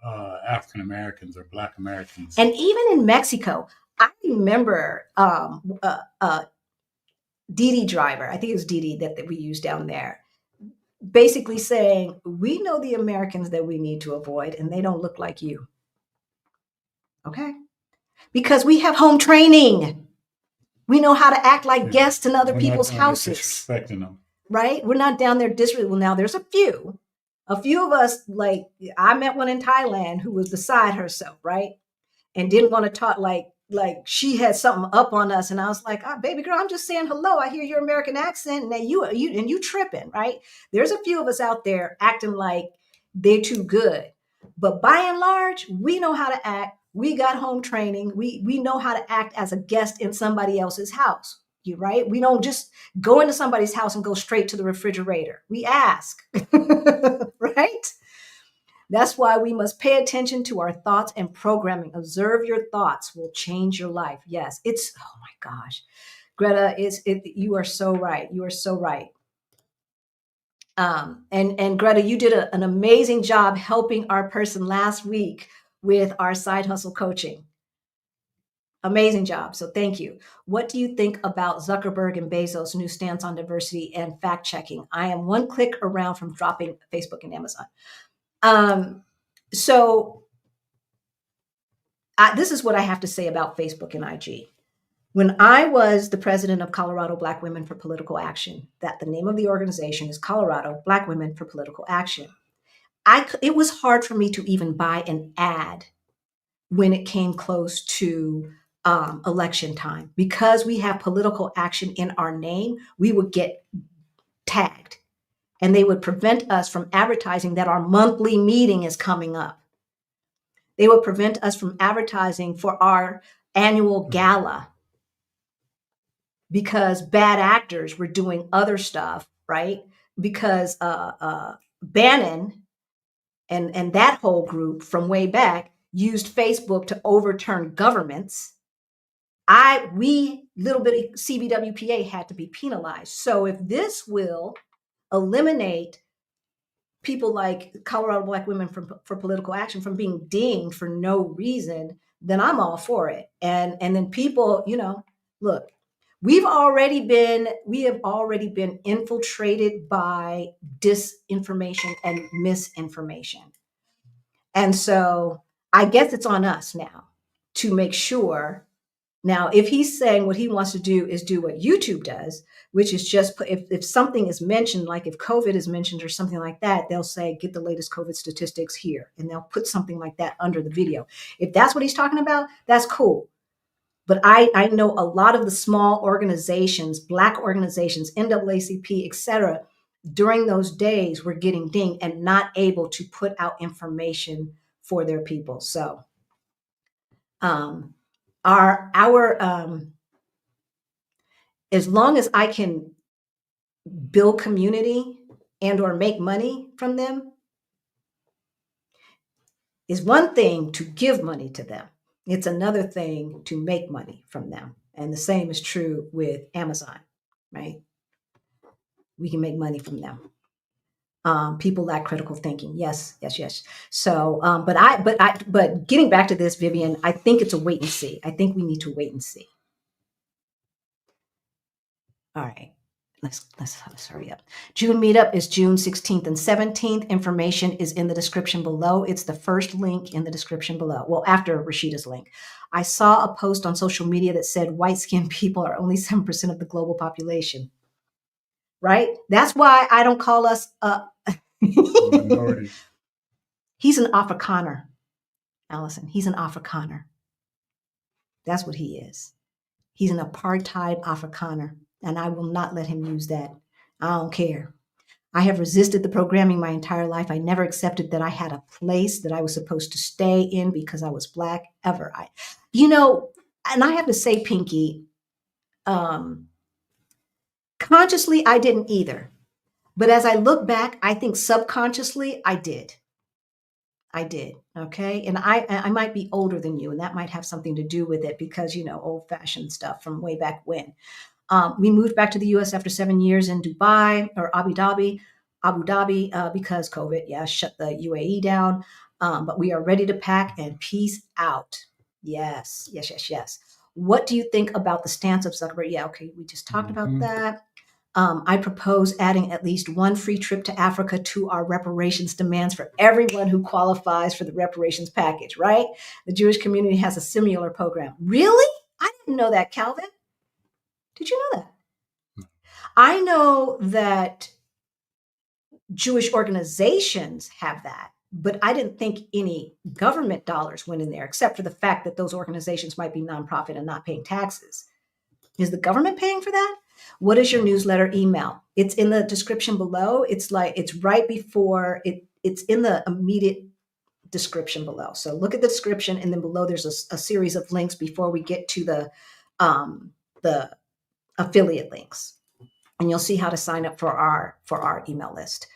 African Americans or Black Americans. And even in Mexico, I remember Didi driver, I think it was Didi that we used down there, basically saying, we know the Americans that we need to avoid, and they don't look like you. Okay? Because we have home training. We know how to act like guests in other people's houses. Disrespecting them. Right? We're not down there disrespecting. Well, now there's a few of us, like I met one in Thailand who was beside herself, right? And didn't want to talk like she had something up on us. And I was like, baby girl, I'm just saying hello. I hear your American accent and you tripping, right? There's a few of us out there acting like they're too good. But by and large, we know how to act. We got home training. We know how to act as a guest in somebody else's house. You right? We don't just go into somebody's house and go straight to the refrigerator. We ask, right? That's why we must pay attention to our thoughts and programming. Observe your thoughts will change your life. Yes, it's, oh my gosh. Greta, you are so right. You are so right. And Greta, you did an amazing job helping our person last week with our side hustle coaching. Amazing job. So thank you. What do you think about Zuckerberg and Bezos' new stance on diversity and fact checking? I am one click around from dropping Facebook and Amazon. So this is what I have to say about Facebook and IG. When I was the president of Colorado Black Women for Political Action, that the name of the organization is Colorado Black Women for Political Action, it was hard for me to even buy an ad when it came close to election time. Because we have political action in our name, we would get tagged. And they would prevent us from advertising that our monthly meeting is coming up. They would prevent us from advertising for our annual gala because bad actors were doing other stuff, right? Because Bannon and that whole group from way back used Facebook to overturn governments. We little bitty CBWPA had to be penalized. So if this will eliminate people like Colorado Black Women for Political Action from being dinged for no reason, then I'm all for it. And then people, look, we have already been infiltrated by disinformation and misinformation. And so I guess it's on us now to make sure. Now, if he's saying what he wants to do is do what YouTube does, which is just put, if something is mentioned, like if COVID is mentioned or something like that, they'll say, get the latest COVID statistics here. And they'll put something like that under the video. If that's what he's talking about, that's cool. But I know a lot of the small organizations, Black organizations, NAACP, et cetera, during those days were getting dinged and not able to put out information for their people. So, as long as I can build community and or make money from them, is one thing to give money to them. It's another thing to make money from them. And the same is true with Amazon, right? We can make money from them. People lack critical thinking. Yes. So, but getting back to this, Vivian, I think it's a wait and see. I think we need to wait and see. All right, let's hurry up. June meetup is June 16th and 17th. Information is in the description below. It's the first link in the description below. Well, after Rashida's link. I saw a post on social media that said white-skinned people are only 7% of the global population. Right? That's why I don't call us minority. He's an Afrikaner, Allison. He's an Afrikaner. That's what he is. He's an apartheid Afrikaner. And I will not let him use that. I don't care. I have resisted the programming my entire life. I never accepted that I had a place that I was supposed to stay in because I was Black ever. And I have to say, Pinky, consciously, I didn't either. But as I look back, I think subconsciously I did. Okay. And I might be older than you, and that might have something to do with it because, old fashioned stuff from way back when. We moved back to the US after 7 years in Dubai or Abu Dhabi, because COVID, shut the UAE down. But we are ready to pack and peace out. Yes, yes, yes, yes. What do you think about the stance of Zuckerberg? Yeah, okay, we just talked about that. I propose adding at least one free trip to Africa to our reparations demands for everyone who qualifies for the reparations package, right? The Jewish community has a similar program. Really? I didn't know that, Calvin. Did you know that? I know that Jewish organizations have that, but I didn't think any government dollars went in there, except for the fact that those organizations might be nonprofit and not paying taxes. Is the government paying for that? What is your newsletter email? It's in the description below. It's right before it. It's in the immediate description below. So look at the description, and then below there's a series of links before we get to the affiliate links, and you'll see how to sign up for our email list.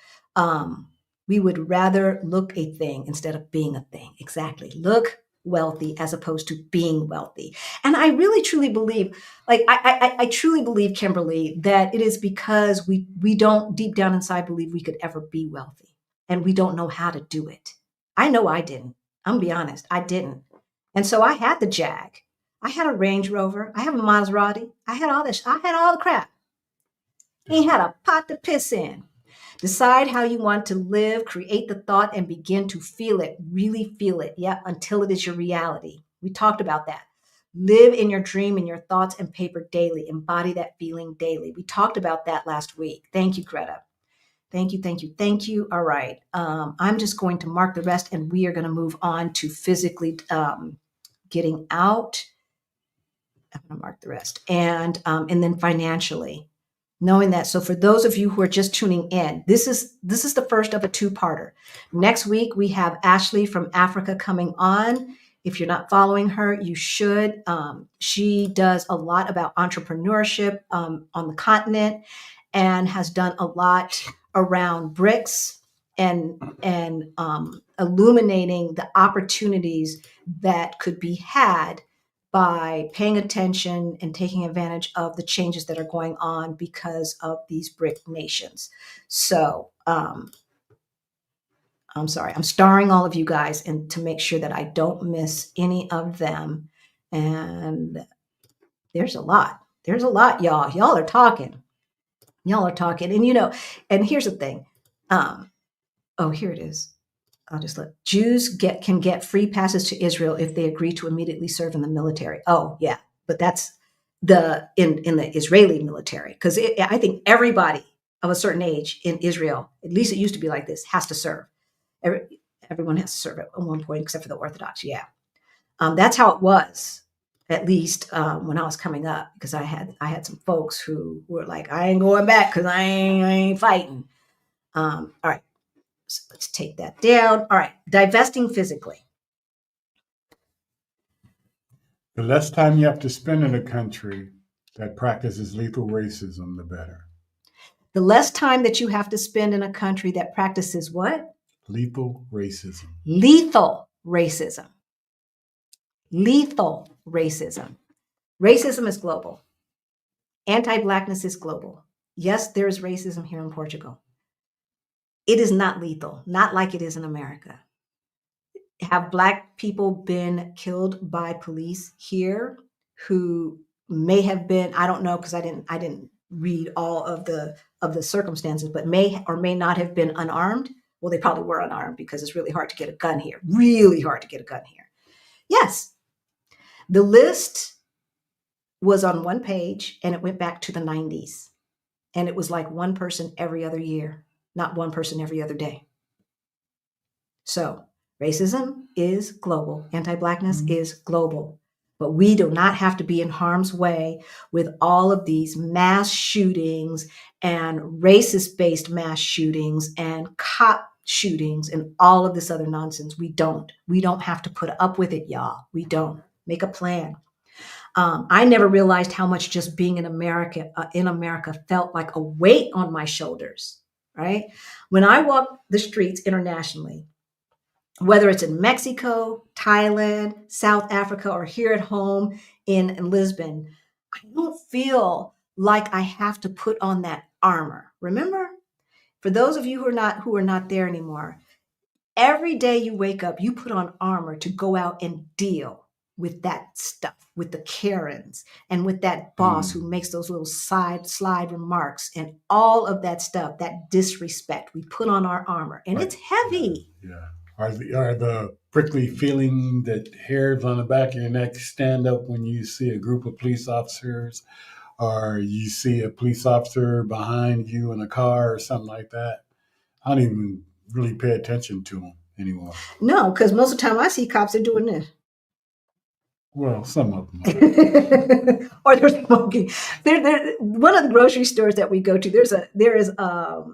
We would rather look a thing instead of being a thing. Exactly. Look wealthy as opposed to being wealthy. And I really truly believe, I truly believe, Kimberly, that it is because we don't deep down inside believe we could ever be wealthy, and we don't know how to do it. I know I didn't. I'm gonna be honest, I didn't. And so I had the Jag. I had a Range Rover. I have a Maserati. I had all this. I had all the crap. Ain't had a pot to piss in. Decide how you want to live, create the thought, and begin to feel it, really feel it, until it is your reality. We talked about that. Live in your dream, in your thoughts and paper daily. Embody that feeling daily. We talked about that last week. Thank you, Greta. Thank you, thank you, thank you. All right. I'm just going to mark the rest, and we are going to move on to physically getting out. I'm going to mark the rest. And then financially. Knowing that. So for those of you who are just tuning in, this is the first of a two-parter. Next week, we have Ashley from Africa coming on. If you're not following her, you should. She does a lot about entrepreneurship on the continent and has done a lot around BRICS and illuminating the opportunities that could be had by paying attention and taking advantage of the changes that are going on because of these BRIC nations. So I'm sorry, I'm starring all of you guys and to make sure that I don't miss any of them. And there's a lot, y'all. Y'all are talking. And here's the thing. Oh, here it is. I'll just let Jews can get free passes to Israel if they agree to immediately serve in the military. Oh, yeah, but that's in the Israeli military, because I think everybody of a certain age in Israel, at least it used to be like this, has to serve. Everyone has to serve at one point, except for the Orthodox. Yeah, that's how it was, at least when I was coming up, because I had some folks who were like, I ain't going back because I ain't fighting. All right. So let's take that down. All right. Divesting physically. The less time you have to spend in a country that practices lethal racism, the better. The less time that you have to spend in a country that practices what? Lethal racism. Lethal racism. Lethal racism. Racism is global. Anti-Blackness is global. Yes, there is racism here in Portugal. It is not lethal, not like it is in America. Have Black people been killed by police here who may have been, I don't know, because I didn't read all of the circumstances, but may or may not have been unarmed? Well, they probably were unarmed because it's really hard to get a gun here. Really hard to get a gun here. Yes. The list was on one page and it went back to the 90s. And it was like one person every other year, not one person every other day. So racism is global. Anti-Blackness is global. But we do not have to be in harm's way with all of these mass shootings and racist-based mass shootings and cop shootings and all of this other nonsense. We don't. We don't have to put up with it, y'all. We don't. Make a plan. I never realized how much just being in America felt like a weight on my shoulders. right? When I walk the streets internationally, whether it's in Mexico, Thailand, South Africa, or here at home in Lisbon, I don't feel like I have to put on that armor. Remember, for those of you who are not there anymore, every day you wake up, you put on armor to go out and deal with that stuff, with the Karens and with that boss who makes those little slide remarks and all of that stuff, that disrespect. We put on our armor and it's heavy. Yeah. Are the prickly feeling that hairs on the back of your neck stand up when you see a group of police officers, or you see a police officer behind you in a car or something like that? I don't even really pay attention to them anymore. No, because most of the time I see cops are doing this. Well, some of them. Or they're smoking. One of the grocery stores that we go to, there is a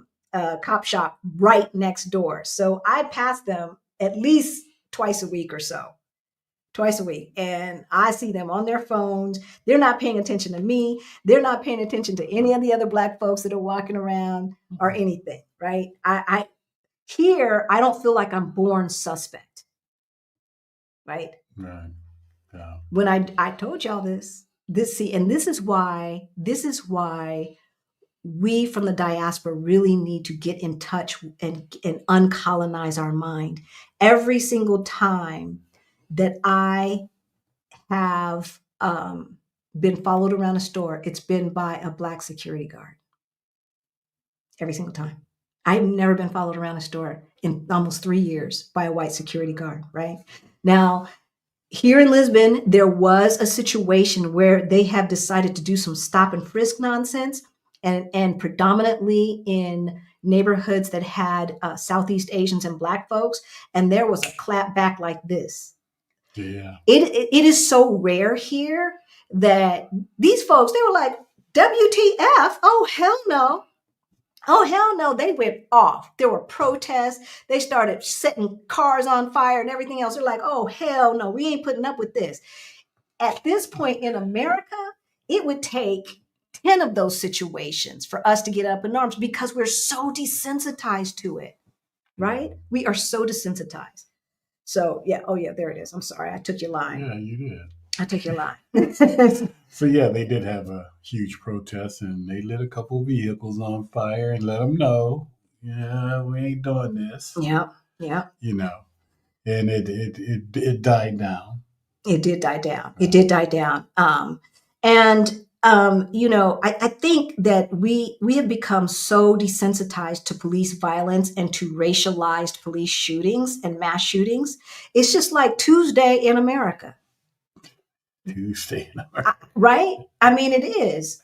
cop shop right next door. So I pass them at least twice a week or so. Twice a week. And I see them on their phones. They're not paying attention to me. They're not paying attention to any of the other Black folks that are walking around or anything, right? Here, I don't feel like I'm born suspect, right? Right. Yeah. When I told y'all this is why we from the diaspora really need to get in touch and uncolonize our mind. Every single time that I have been followed around a store, it's been by a Black security guard. Every single time. I've never been followed around a store in almost 3 years by a white security guard, right? Now, here in Lisbon, there was a situation where they have decided to do some stop and frisk nonsense, and predominantly in neighborhoods that had Southeast Asians and Black folks, and there was a clap back like this. Yeah. It is so rare here that these folks, they were like, WTF? Oh, hell no. Oh, hell no. They went off. There were protests. They started setting cars on fire and everything else. They're like, oh, hell no. We ain't putting up with this. At this point in America, it would take 10 of those situations for us to get up in arms because we're so desensitized to it, right? We are so desensitized. So, yeah. Oh, yeah, there it is. I'm sorry. I took your line. Yeah, you did. I took your line. So, yeah, they did have a huge protest, and they lit a couple vehicles on fire and let them know, yeah, we ain't doing this. Yeah. You know, and it died down. It did die down. It did die down. I think that we have become so desensitized to police violence and to racialized police shootings and mass shootings. It's just like Tuesday in America. Tuesday in America. Right? I mean, it is.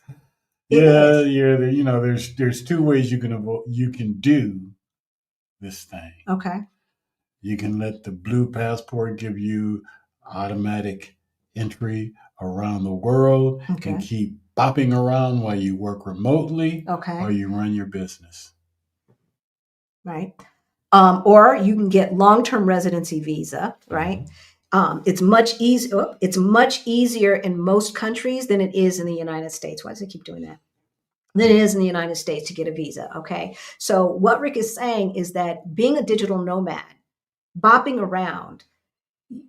Yeah. There's two ways you can do this thing. Okay. You can let the blue passport give you automatic entry around the world and keep bopping around while you work remotely or you run your business. Right. Or you can get long-term residency visa, right? It's much easier. It's much easier in most countries than it is in the United States. Why does it keep doing that? Than it is in the United States to get a visa. Okay. So what Rick is saying is that being a digital nomad, bopping around,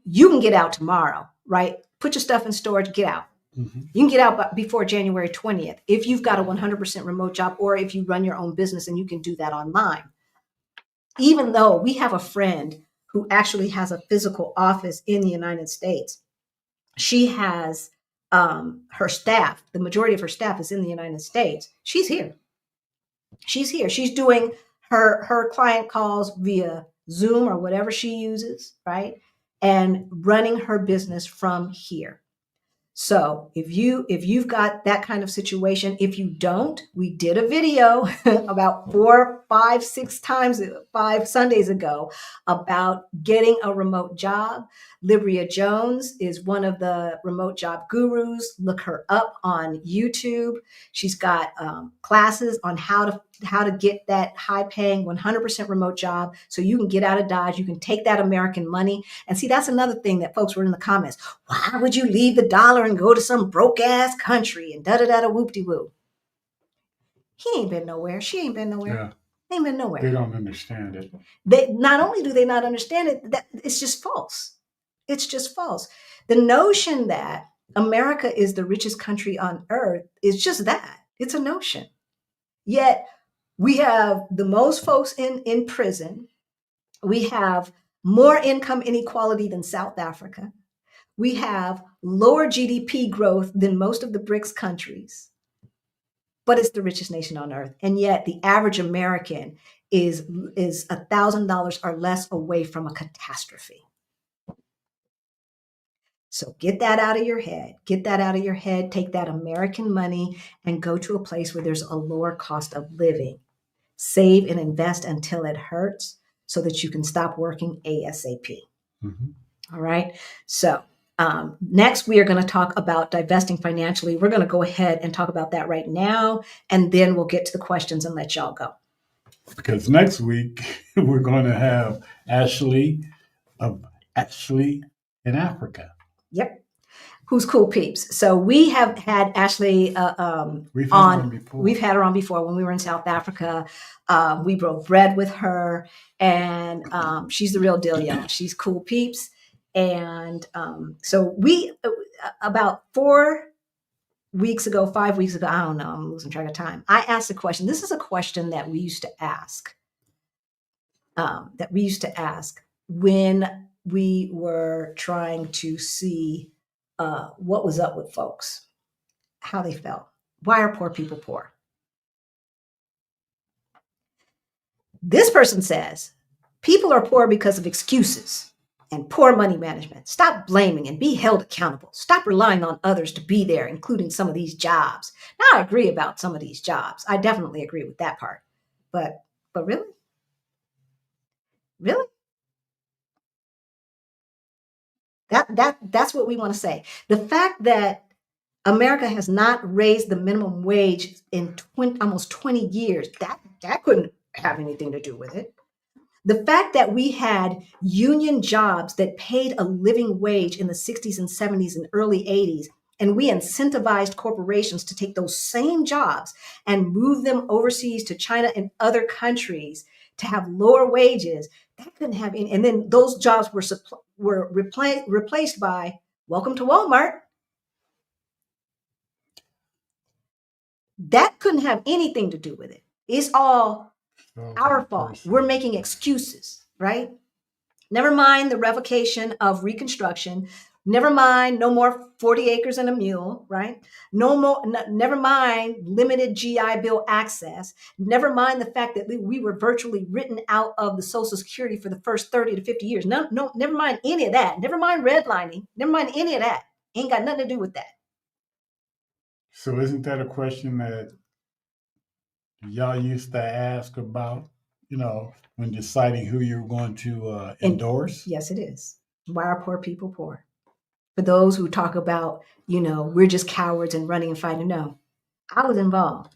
you can get out tomorrow, right? Put your stuff in storage, get out. Mm-hmm. You can get out before January 20th if you've got a 100% remote job or if you run your own business and you can do that online. Even though we have a friend who actually has a physical office in the United States, she has her staff, the majority of her staff is in the United States. She's here. She's doing her client calls via Zoom or whatever she uses, right? And running her business from here. So if you've got that kind of situation, if you don't, we did a video about 4, 5, 6 times, 5 Sundays ago about getting a remote job. Libria Jones is one of the remote job gurus. Look her up on YouTube. She's got classes on how to get that high-paying 100% remote job so you can get out of Dodge. You can take that American money. And see, that's another thing that folks were in the comments. Why would you leave the dollar and go to some broke-ass country and da-da-da-da whoop-de-woo? He ain't been nowhere. She ain't been nowhere. Yeah. Ain't been They nowhere. don't understand it. They not only do they not understand it, that it's just false. It's just false. The notion that America is the richest country on earth is just that. It's a notion. Yet we have the most folks in prison. We have more income inequality than South Africa. We have lower GDP growth than most of the BRICS countries, but it's the richest nation on earth. And yet the average American is $1,000 or less away from a catastrophe. So get that out of your head. Get that out of your head. Take that American money and go to a place where there's a lower cost of living. Save and invest until it hurts so that you can stop working ASAP. Mm-hmm. All right. So next, we are going to talk about divesting financially. We're going to go ahead and talk about that right now, and then we'll get to the questions and let y'all go. Because next week, we're going to have Ashley in Africa. Yep. Who's Cool Peeps. So we have had Ashley We've had her on before when we were in South Africa. We broke bread with her, and she's the real deal, y'all. She's Cool Peeps. And so we, about 5 weeks ago, I don't know, I'm losing track of time. I asked a question. This is a question that we used to ask, when we were trying to see what was up with folks, how they felt. Why are poor people poor? This person says, people are poor because of excuses and poor money management. Stop blaming and be held accountable. Stop relying on others to be there, including some of these jobs. Now, I agree about some of these jobs. I definitely agree with that part. But really? Really? That's what we want to say. The fact that America has not raised the minimum wage in almost 20 years, that couldn't have anything to do with it. The fact that we had union jobs that paid a living wage in the 60s and 70s and early 80s, and we incentivized corporations to take those same jobs and move them overseas to China and other countries to have lower wages, that couldn't have any. And then those jobs were replaced by welcome to Walmart. That couldn't have anything to do with it. It's all our fault. We're making excuses, right? Never mind the revocation of Reconstruction. Never mind no more 40 acres and a mule, right? Never mind limited GI Bill access. Never mind the fact that we were virtually written out of the Social Security for the first 30 to 50 years. No, never mind any of that. Never mind redlining. Never mind any of that. Ain't got nothing to do with that. So isn't that a question that y'all used to ask about, when deciding who you're going to endorse? Yes, it is. Why are poor people poor? For those who talk about, we're just cowards and running and fighting. No, I was involved,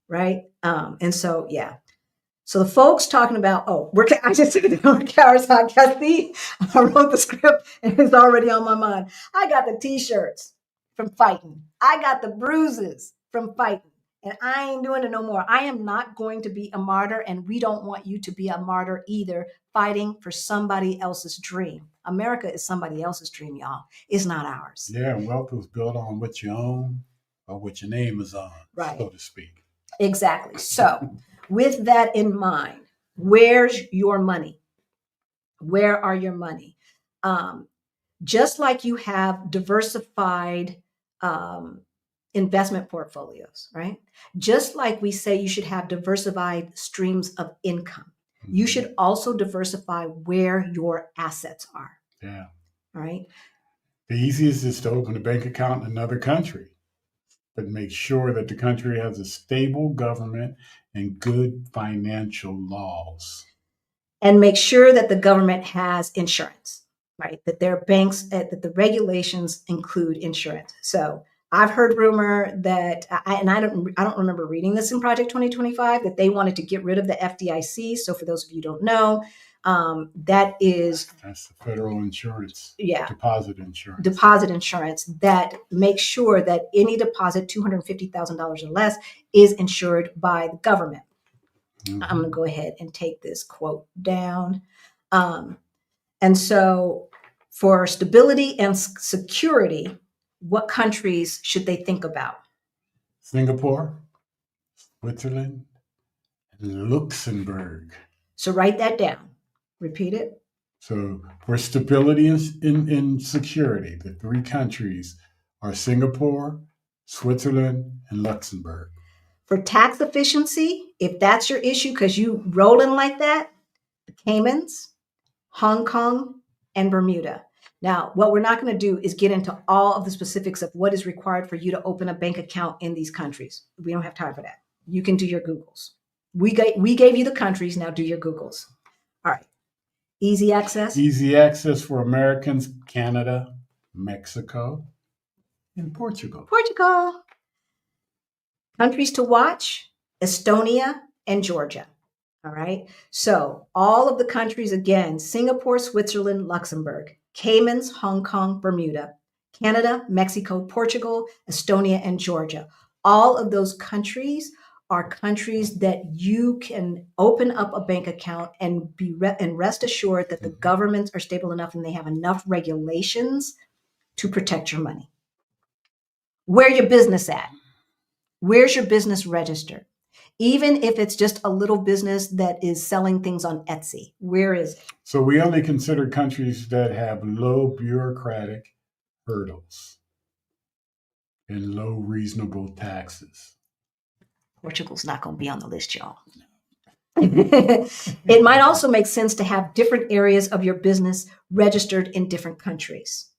right? And so, yeah. So the folks talking about, I just said we're cowards. I wrote the script and it's already on my mind. I got the t-shirts from fighting. I got the bruises from fighting. And I ain't doing it no more. I am not going to be a martyr, and we don't want you to be a martyr either, fighting for somebody else's dream. America is somebody else's dream, y'all. It's not ours. Yeah, wealth was built on what you own or what your name is on, right, so to speak. Exactly. So with that in mind, where's your money? Where are your money? Just like you have diversified investment portfolios, right? Just like we say you should have diversified streams of income, you should also diversify where your assets are. Yeah. All right. The easiest is to open a bank account in another country, but make sure that the country has a stable government and good financial laws. And make sure that the government has insurance, right? That their banks, that the regulations include insurance. So I've heard rumor that, I don't remember reading this in Project 2025, that they wanted to get rid of the FDIC. So for those of you who don't know, That is, that's the federal insurance, yeah, deposit insurance that makes sure that any deposit $250,000 or less is insured by the government. I'm going to go ahead and take this quote down. And so for stability and security, what countries should they think about? Singapore, Switzerland, and Luxembourg. So write that down. Repeat it. So for stability and security, the three countries are Singapore, Switzerland, and Luxembourg. For tax efficiency, if that's your issue because you rolling like that, the Caymans, Hong Kong, and Bermuda. Now, what we're not going to do is get into all of the specifics of what is required for you to open a bank account in these countries. We don't have time for that. You can do your Googles. We gave you the countries. Now do your Googles. All right. Easy access. Easy access for Americans, Canada, Mexico, and Portugal. Portugal. Countries to watch, Estonia and Georgia. All right. So all of the countries, again, Singapore, Switzerland, Luxembourg, Caymans, Hong Kong, Bermuda, Canada, Mexico, Portugal, Estonia, and Georgia. All of those countries are countries that you can open up a bank account and and rest assured that the governments are stable enough and they have enough regulations to protect your money. Where your business at? Where's your business registered? Even if it's just a little business that is selling things on Etsy, where is it? So we only consider countries that have low bureaucratic hurdles and low reasonable taxes. Portugal's not going to be on the list, y'all. It might also make sense to have different areas of your business registered in different countries.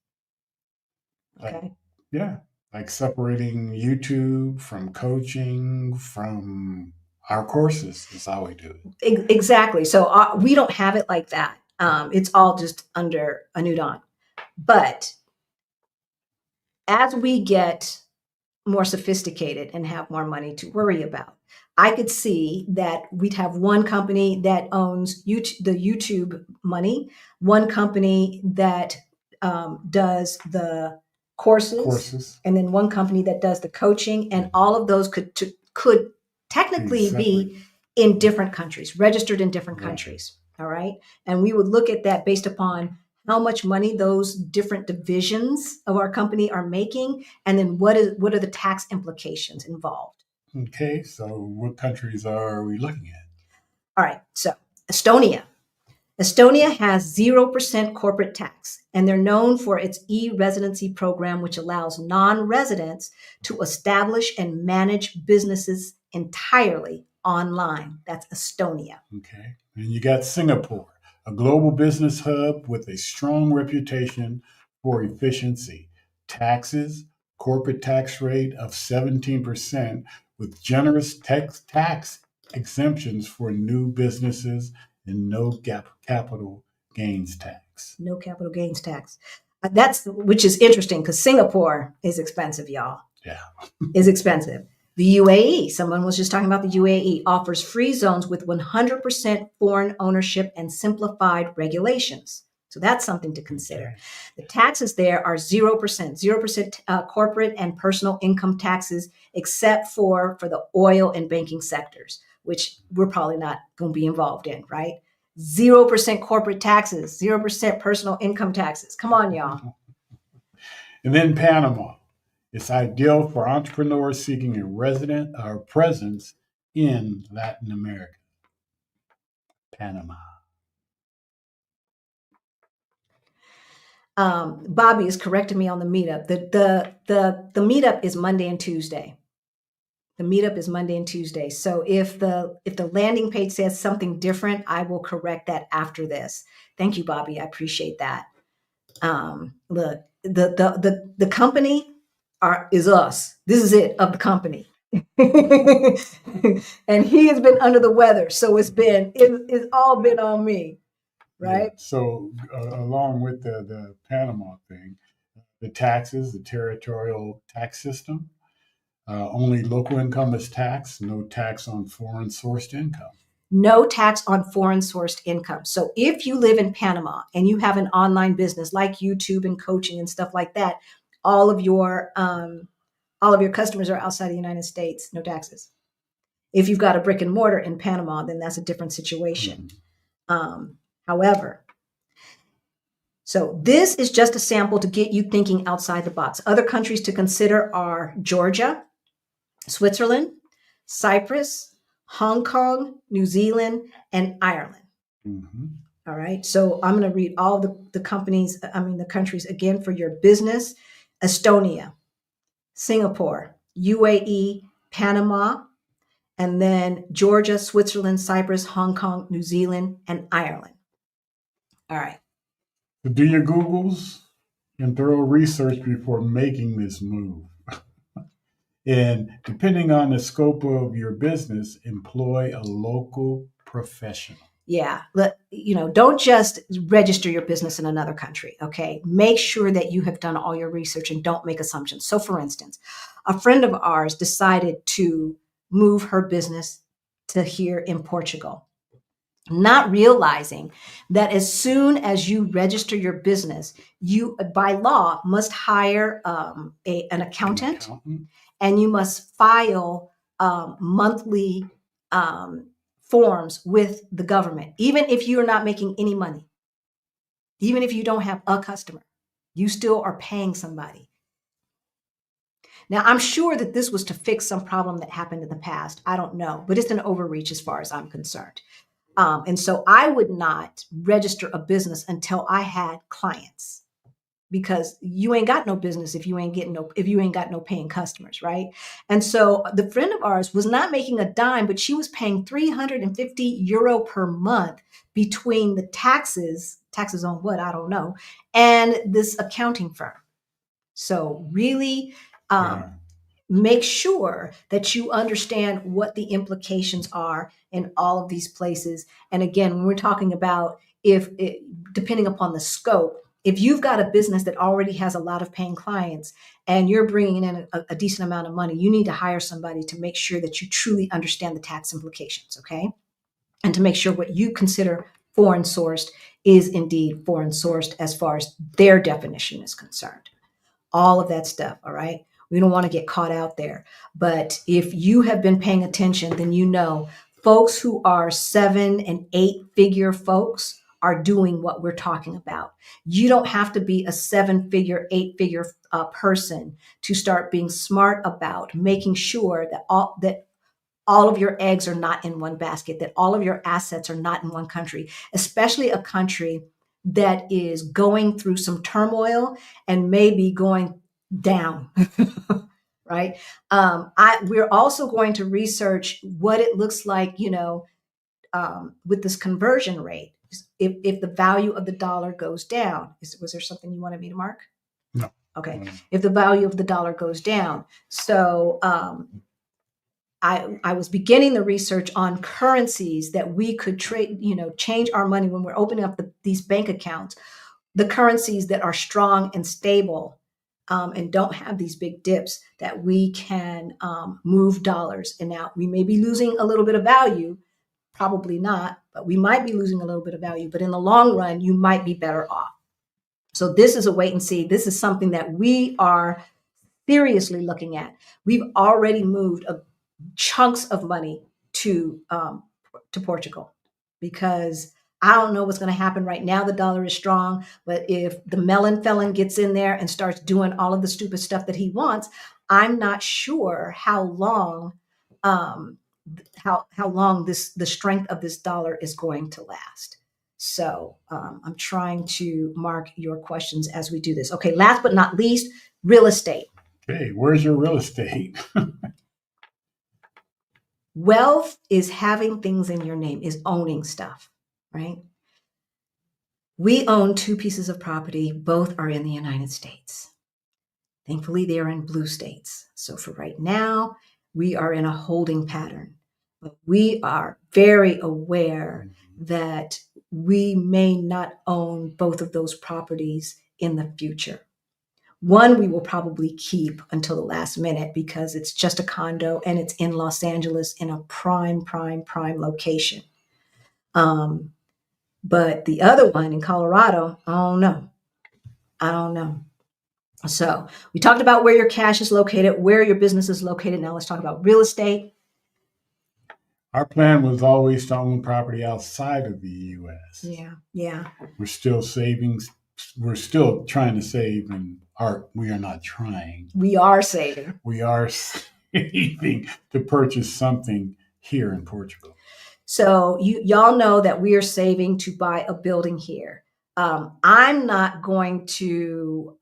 Okay. Yeah. Like separating YouTube from coaching, from our courses is how we do it. Exactly. So we don't have it like that. It's all just under a new dawn. But as we get more sophisticated and have more money to worry about, I could see that we'd have one company that owns the YouTube money, one company that does the courses, and then one company that does the coaching, and all of those could technically be in different countries, registered in different countries. All right. And we would look at that based upon how much money those different divisions of our company are making, and then what are the tax implications involved. Okay, so what countries are we looking at? All right, so Estonia. Estonia has 0% corporate tax, and they're known for its e-residency program, which allows non-residents to establish and manage businesses entirely online. That's Estonia. Okay, and you got Singapore, a global business hub with a strong reputation for efficiency, taxes, corporate tax rate of 17%, with generous tax exemptions for new businesses and no capital gains tax. No capital gains tax. Which is interesting because Singapore is expensive, y'all. Yeah. Is expensive. The UAE, someone was just talking about the UAE, offers free zones with 100% foreign ownership and simplified regulations. So that's something to consider. Okay. The taxes there are 0%, 0% corporate and personal income taxes, except for the oil and banking sectors, which we're probably not going to be involved in, right? 0% corporate taxes, 0% personal income taxes. Come on, y'all. And then Panama. It's ideal for entrepreneurs seeking a presence in Latin America. Panama. Bobby is correcting me on the meetup. The meetup is Monday and Tuesday. The meetup is Monday and Tuesday. So if the landing page says something different, I will correct that after this. Thank you, Bobby. I appreciate that. Look, the company is us. This is it of the company. And he has been under the weather. So it's all been on me. Right. Yeah. So along with the Panama thing, the taxes, the territorial tax system, only local income is taxed, no tax on foreign sourced income. No tax on foreign sourced income. So if you live in Panama and you have an online business like YouTube and coaching and stuff like that, all of your customers are outside the United States, no taxes. If you've got a brick and mortar in Panama, then that's a different situation. However, so this is just a sample to get you thinking outside the box. Other countries to consider are Georgia, Switzerland, Cyprus, Hong Kong, New Zealand, and Ireland. All right. So I'm going to read all the countries again for your business. Estonia, Singapore, UAE, Panama, and then Georgia, Switzerland, Cyprus, Hong Kong, New Zealand, and Ireland. All right. So do your Googles and thorough research before making this move. And depending on the scope of your business, employ a local professional. Yeah, don't just register your business in another country, okay? Make sure that you have done all your research and don't make assumptions. So for instance, a friend of ours decided to move her business to here in Portugal, not realizing that as soon as you register your business, you, by law, must hire an accountant, and you must file monthly forms with the government, even if you're not making any money, even if you don't have a customer, you still are paying somebody. Now, I'm sure that this was to fix some problem that happened in the past. I don't know, but it's an overreach as far as I'm concerned. And so I would not register a business until I had clients, because you ain't got no business if you ain't got no paying customers, right? And so the friend of ours was not making a dime, but she was paying €350 per month between the taxes on what, I don't know, and this accounting firm. So really make sure that you understand what the implications are in all of these places. And again, when we're talking about depending upon the scope, if you've got a business that already has a lot of paying clients and you're bringing in a decent amount of money, you need to hire somebody to make sure that you truly understand the tax implications, okay? And to make sure what you consider foreign sourced is indeed foreign sourced as far as their definition is concerned. All of that stuff, all right? We don't want to get caught out there. But if you have been paying attention, then you know folks who are 7 and 8 figure folks are doing what we're talking about. You don't have to be a 7-figure, 8-figure person to start being smart about making sure that all of your eggs are not in one basket, that all of your assets are not in one country, especially a country that is going through some turmoil and maybe going down, right? We're also going to research what it looks like, with this conversion rate. If the value of the dollar goes down, was there something you wanted me to mark? No. Okay. If the value of the dollar goes down. So I was beginning the research on currencies that we could trade, change our money when we're opening up these bank accounts, the currencies that are strong and stable and don't have these big dips, that we can move dollars. And now we may be losing a little bit of value, probably not, but we might be losing a little bit of value. But in the long run, you might be better off. So this is a wait and see. This is something that we are seriously looking at. We've already moved chunks of money to Portugal, because I don't know what's going to happen right now. The dollar is strong, but if the melon felon gets in there and starts doing all of the stupid stuff that he wants, I'm not sure how long the strength of this dollar is going to last. So I'm trying to mark your questions as we do this. Okay, last but not least, real estate. Okay, where's your real estate? Wealth is having things in your name, is owning stuff, right? We own 2 pieces of property. Both are in the United States. Thankfully, they are in blue states. So for right now, we are in a holding pattern. But we are very aware that we may not own both of those properties in the future. One we will probably keep until the last minute because it's just a condo and it's in Los Angeles in a prime location. But the other one in Colorado, I don't know. I don't know. So we talked about where your cash is located, where your business is located. Now let's talk about real estate. Our plan was always to own property outside of the U.S. Yeah. We're still saving. We're still trying to save, and we are not trying. We are saving. We are saving to purchase something here in Portugal. So y'all know that we are saving to buy a building here. I'm not going to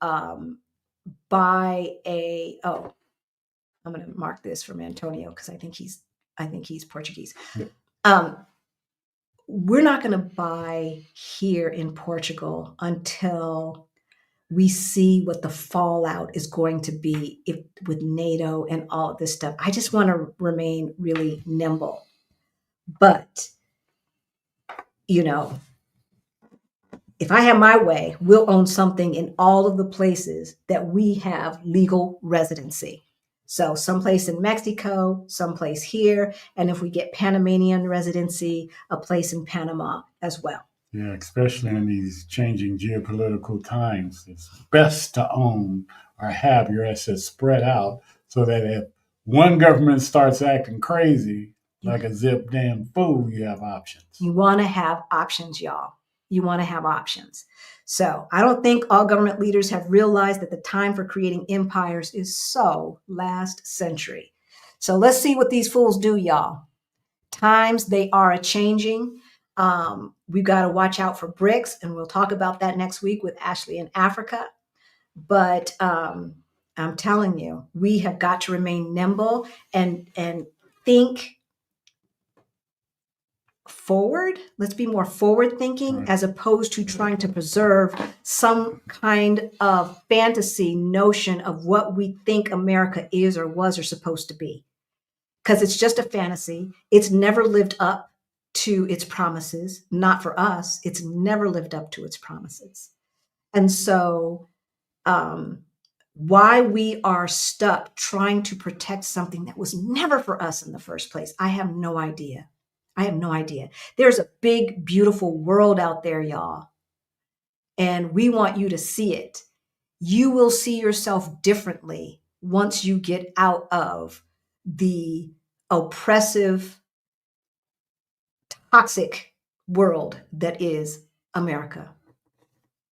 buy I'm going to mark this from Antonio because I think he's Portuguese. Yeah. We're not going to buy here in Portugal until we see what the fallout is going to be with NATO and all of this stuff. I just want to remain really nimble. But, if I have my way, we'll own something in all of the places that we have legal residency. So someplace in Mexico, someplace here, and if we get Panamanian residency, a place in Panama as well. Yeah, especially in these changing geopolitical times, it's best to own or have your assets spread out so that if one government starts acting crazy, like a zip damn fool, you have options. You want to have options, y'all. You want to have options. So I don't think all government leaders have realized that the time for creating empires is so last century. So let's see what these fools do, y'all. Times, they are a-changing. We've got to watch out for BRICS, and we'll talk about that next week with Ashley in Africa. But I'm telling you, we have got to remain nimble and think forward. Let's be more forward thinking, right, as opposed to trying to preserve some kind of fantasy notion of what we think America is or was or supposed to be. Because it's just a fantasy. It's never lived up to its promises. Not for us. It's never lived up to its promises. And so why we are stuck trying to protect something that was never for us in the first place, I have no idea. There's a big, beautiful world out there, y'all. And we want you to see it. You will see yourself differently once you get out of the oppressive, toxic world that is America.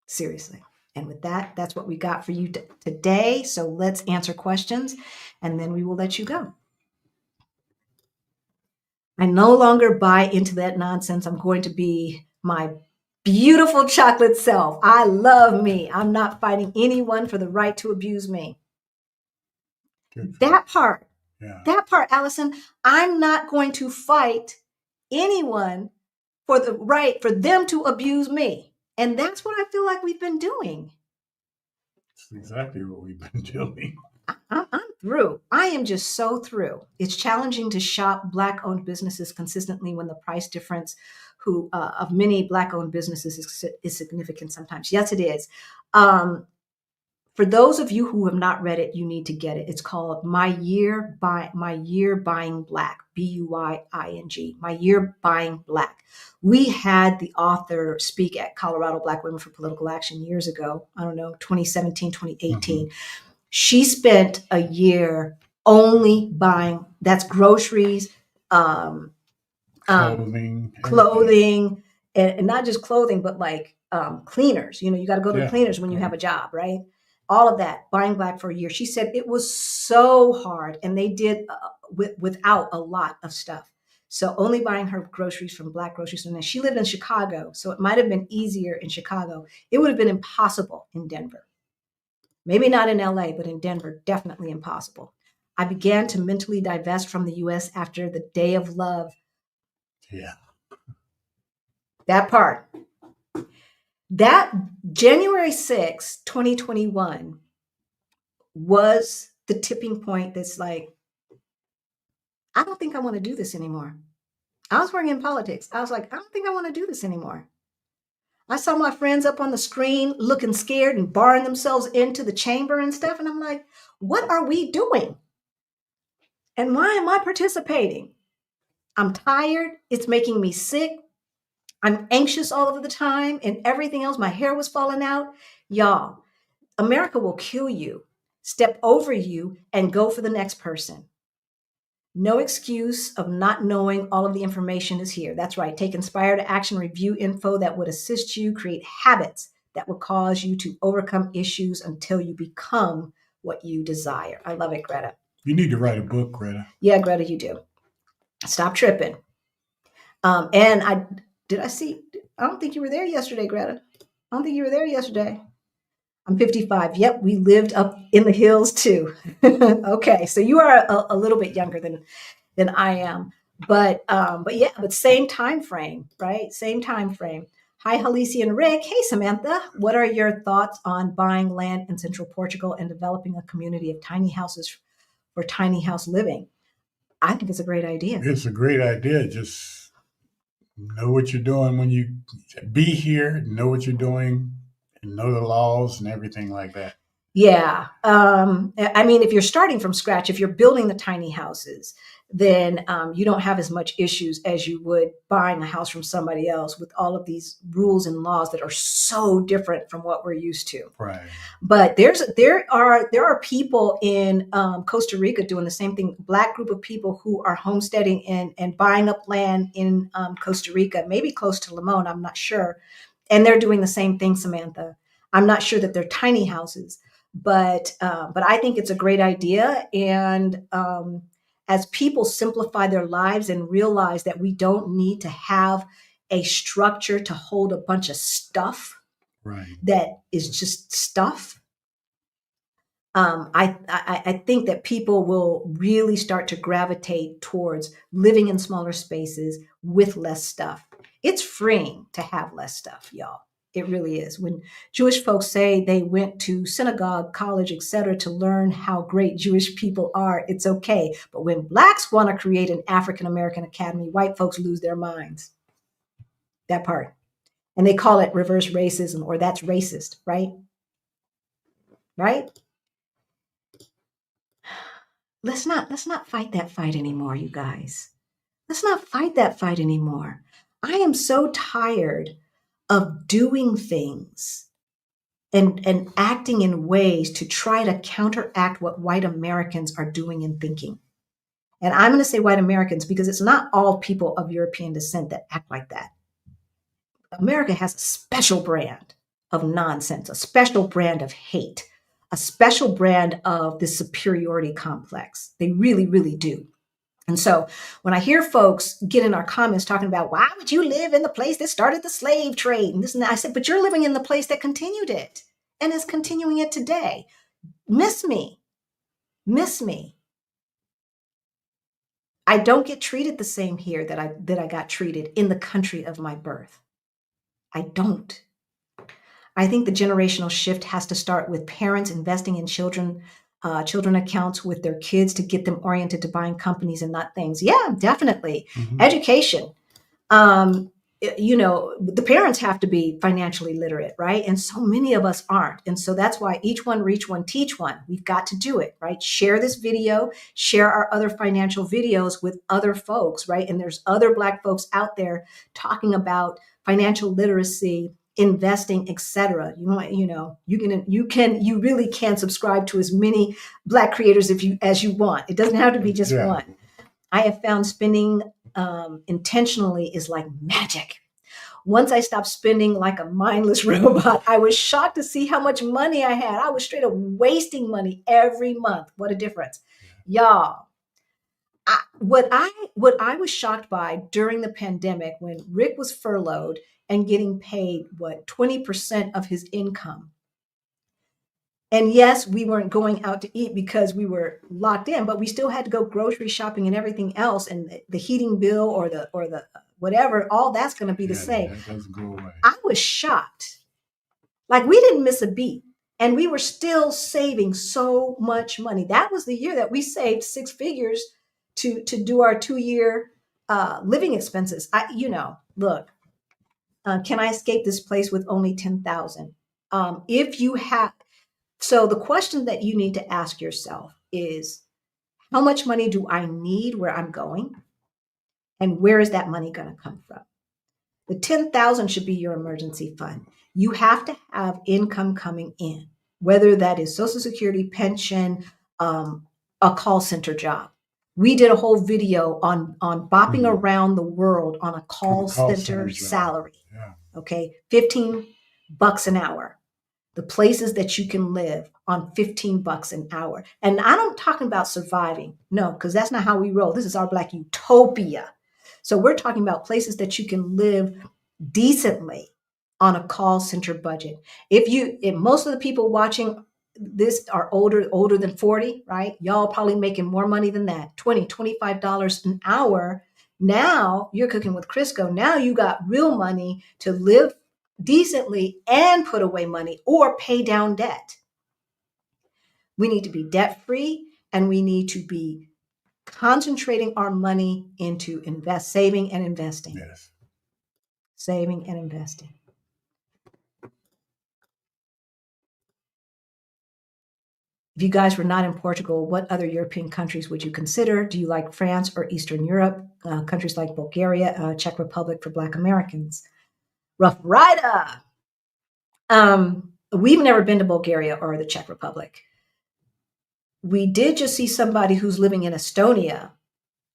Seriously. And with that, that's what we got for you today. So let's answer questions and then we will let you go. I no longer buy into that nonsense. I'm going to be my beautiful chocolate self. I love me. I'm not fighting anyone for the right to abuse me. That part, Allison, I'm not going to fight anyone for the right for them to abuse me. And that's what I feel like we've been doing. That's exactly what we've been doing. I'm through. I am just so through. It's challenging to shop Black-owned businesses consistently when the price difference of many Black-owned businesses is significant sometimes. Yes, it is. For those of you who have not read it, you need to get it. It's called My Year Buying Black, B-U-Y-I-N-G, My Year Buying Black. We had the author speak at Colorado Black Women for Political Action years ago. I don't know, 2017, 2018. Mm-hmm. She spent a year only buying, that's groceries, clothing, and not just clothing, but like cleaners. You got to go to the cleaners when you have a job, right? All of that, buying Black for a year. She said it was so hard, and they did without a lot of stuff. So only buying her groceries from Black grocery stores. And she lived in Chicago, so it might have been easier in Chicago. It would have been impossible in Denver. Maybe not in LA, but in Denver, definitely impossible. I began to mentally divest from the US after the Day of Love. Yeah. That part. That January 6, 2021 was the tipping point that's like, I don't think I want to do this anymore. I was working in politics. I was like, I don't think I want to do this anymore. I saw my friends up on the screen looking scared and barring themselves into the chamber and stuff. And I'm like, what are we doing? And why am I participating? I'm tired. It's making me sick. I'm anxious all of the time and everything else. My hair was falling out. Y'all, America will kill you, step over you, and go for the next person. No excuse of not knowing all of the information is here. That's right. Take inspired action, review info that would assist you, create habits that will cause you to overcome issues until you become what you desire. I love it, Greta. You need to write a book, Greta. Yeah, Greta, you do. Stop tripping. And I don't think you were there yesterday, Greta. I don't think you were there yesterday. I'm 55. Yep, we lived up in the hills too. Okay, so you are a little bit younger than I am, but yeah, but same time frame, right? Same time frame. Hi, Halisi and Rick. Hey, Samantha. What are your thoughts on buying land in central Portugal and developing a community of tiny houses for tiny house living? I think it's a great idea. It's a great idea. Just know what you're doing when you be here, know what you're doing, and know the laws and everything like that. Yeah. I mean, if you're starting from scratch, if you're building the tiny houses, then you don't have as much issues as you would buying a house from somebody else with all of these rules and laws that are so different from what we're used to. Right. But there are people in Costa Rica doing the same thing. Black group of people who are homesteading and buying up land in Costa Rica, maybe close to Limon, I'm not sure. And they're doing the same thing, Samantha. I'm not sure that they're tiny houses, but I think it's a great idea. And as people simplify their lives and realize that we don't need to have a structure to hold a bunch of stuff, right, that is just stuff. I think that people will really start to gravitate towards living in smaller spaces with less stuff. It's freeing to have less stuff, y'all. It really is. When Jewish folks say they went to synagogue, college, etc., to learn how great Jewish people are, it's okay. But when Blacks want to create an African American academy, white folks lose their minds. That part. And they call it reverse racism, or that's racist, right? Right? Let's not fight that fight anymore, you guys. Let's not fight that fight anymore. I am so tired of doing things and acting in ways to try to counteract what white Americans are doing and thinking. And I'm going to say white Americans because it's not all people of European descent that act like that. America has a special brand of nonsense, a special brand of hate, a special brand of this superiority complex. They really, really do. And so when I hear folks get in our comments talking about, why would you live in the place that started the slave trade? And this and that, I said, but you're living in the place that continued it and is continuing it today. Miss me. Miss me. I don't get treated the same here that I got treated in the country of my birth. I don't. I think the generational shift has to start with parents investing in children accounts with their kids to get them oriented to buying companies and not things. Yeah, definitely. Mm-hmm. Education. The parents have to be financially literate, right? And so many of us aren't. And so that's why each one, reach one, teach one. We've got to do it, right? Share this video, share our other financial videos with other folks, right? And there's other Black folks out there talking about financial literacy, investing, etc. You really can subscribe to as many Black creators as you want. It doesn't have to be just one. I have found spending intentionally is like magic. Once I stopped spending like a mindless robot, I was shocked to see how much money I had. I was straight up wasting money every month. What a difference. Y'all, what I was shocked by during the pandemic when Rick was furloughed and getting paid, 20% of his income. And yes, we weren't going out to eat because we were locked in, but we still had to go grocery shopping and everything else. And the heating bill or the whatever, all that's going to be the same. That doesn't go away. I was shocked. Like, we didn't miss a beat. And we were still saving so much money. That was the year that we saved 6 figures to do our 2-year living expenses. Look, can I escape this place with only 10,000? If you have, so the question that you need to ask yourself is, how much money do I need where I'm going? And where is that money going to come from? The 10,000 should be your emergency fund. You have to have income coming in, whether that is Social Security, pension, a call center job. We did a whole video on bopping around the world on a call center salary. Yeah. Okay, $15 an hour. The places that you can live on $15 an hour. And I'm not talking about surviving. No, because that's not how we roll. This is our Black Utopia. So we're talking about places that you can live decently on a call center budget. If most of the people watching this are older than 40, right? Y'all probably making more money than that, $20, $25 an hour. Now you're cooking with Crisco. Now you got real money to live decently and put away money or pay down debt. We need to be debt free, and we need to be concentrating our money into saving and investing. Yes. Saving and investing. If you guys were not in Portugal, what other European countries would you consider? Do you like France or Eastern Europe? Countries like Bulgaria, Czech Republic for Black Americans. Rough Rider. We've never been to Bulgaria or the Czech Republic. We did just see somebody who's living in Estonia,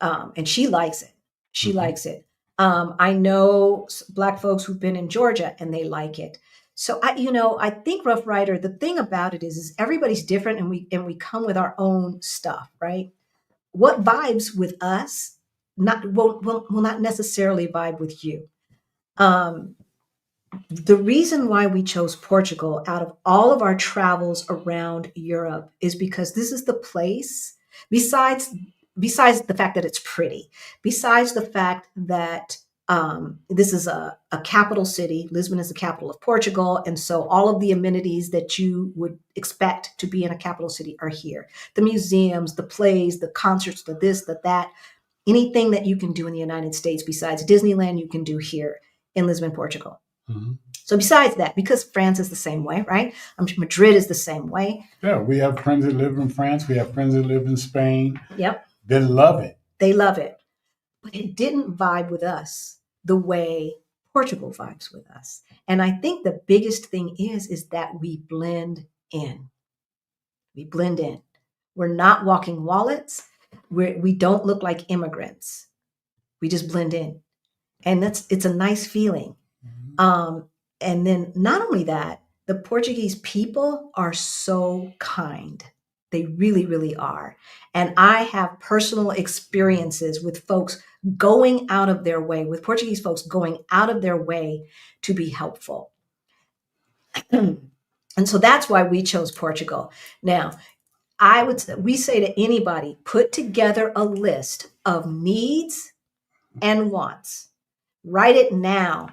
and she likes it. She likes it. I know Black folks who've been in Georgia and they like it. So I think Rough Rider, the thing about it is everybody's different, and we come with our own stuff, right? What vibes with us will not necessarily vibe with you. The reason why we chose Portugal out of all of our travels around Europe is because this is the place, besides the fact that it's pretty, besides the fact that this is a capital city. Lisbon is the capital of Portugal. And so all of the amenities that you would expect to be in a capital city are here. The museums, the plays, the concerts, the this, the that, anything that you can do in the United States besides Disneyland, you can do here in Lisbon, Portugal. Mm-hmm. So besides that, because France is the same way, right? Madrid is the same way. Yeah, we have friends that live in France. We have friends that live in Spain. Yep. They love it. They love it. But it didn't vibe with us the way Portugal vibes with us. And I think the biggest thing is that we blend in. We blend in. We're not walking wallets. We don't look like immigrants. We just blend in. And it's a nice feeling. Mm-hmm. And then not only that, the Portuguese people are so kind. They really, really are. And I have personal experiences with folks going out of their way, with Portuguese folks going out of their way to be helpful. And so that's why we chose Portugal. Now, we say to anybody, put together a list of needs and wants. Write it now,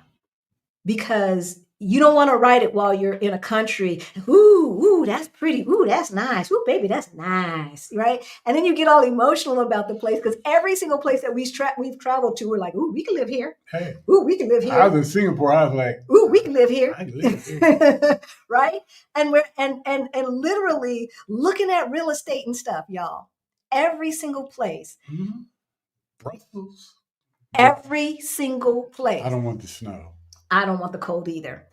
because you don't want to write it while you're in a country. Ooh, that's pretty. Ooh, that's nice. Ooh, baby, that's nice, right? And then you get all emotional about the place, because every single place that we've traveled to, we're like, ooh, we can live here. Hey, ooh, we can live here. I was in Singapore. I was like, ooh, we can live here. I can live here. Right? And we're and literally looking at real estate and stuff, y'all. Every single place. Mm-hmm. Brussels. Every single place. I don't want the snow. I don't want the cold either.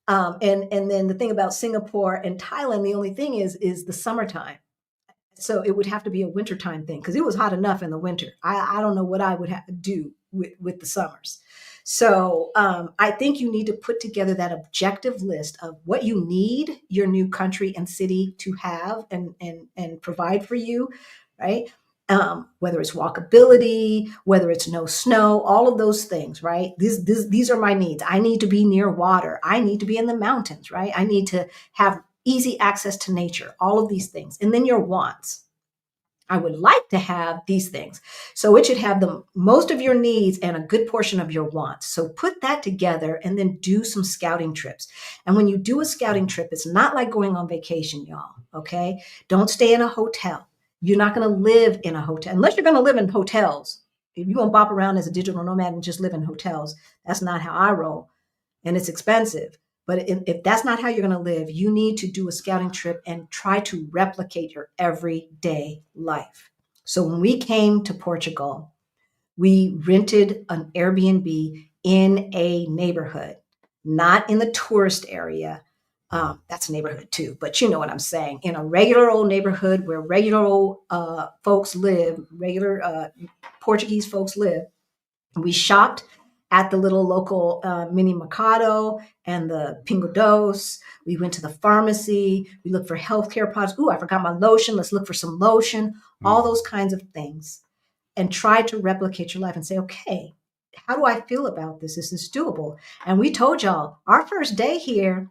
And then the thing about Singapore and Thailand, the only thing is the summertime. So it would have to be a wintertime thing, because it was hot enough in the winter. I don't know what I would have to do with the summers. So I think you need to put together that objective list of what you need your new country and city to have and provide for you, right? Whether it's walkability, whether it's no snow, all of those things, right? These are my needs. I need to be near water. I need to be in the mountains, right? I need to have easy access to nature, all of these things. And then your wants. I would like to have these things. So it should have the most of your needs and a good portion of your wants. So put that together and then do some scouting trips. And when you do a scouting trip, it's not like going on vacation, y'all, okay? Don't stay in a hotel. You're not going to live in a hotel, unless you're going to live in hotels. If you're going to bop around as a digital nomad and just live in hotels, that's not how I roll. And it's expensive. But if that's not how you're going to live, you need to do a scouting trip and try to replicate your everyday life. So when we came to Portugal, we rented an Airbnb in a neighborhood, not in the tourist area. That's a neighborhood too, but you know what I'm saying. In a regular old neighborhood where regular old folks live, regular Portuguese folks live. We shopped at the little local mini mercado and the Pingo Dos. We went to the pharmacy. We looked for healthcare products. Ooh, I forgot my lotion. Let's look for some lotion. All those kinds of things. And try to replicate your life and say, okay, how do I feel about this? Is this doable? And we told y'all our first day here,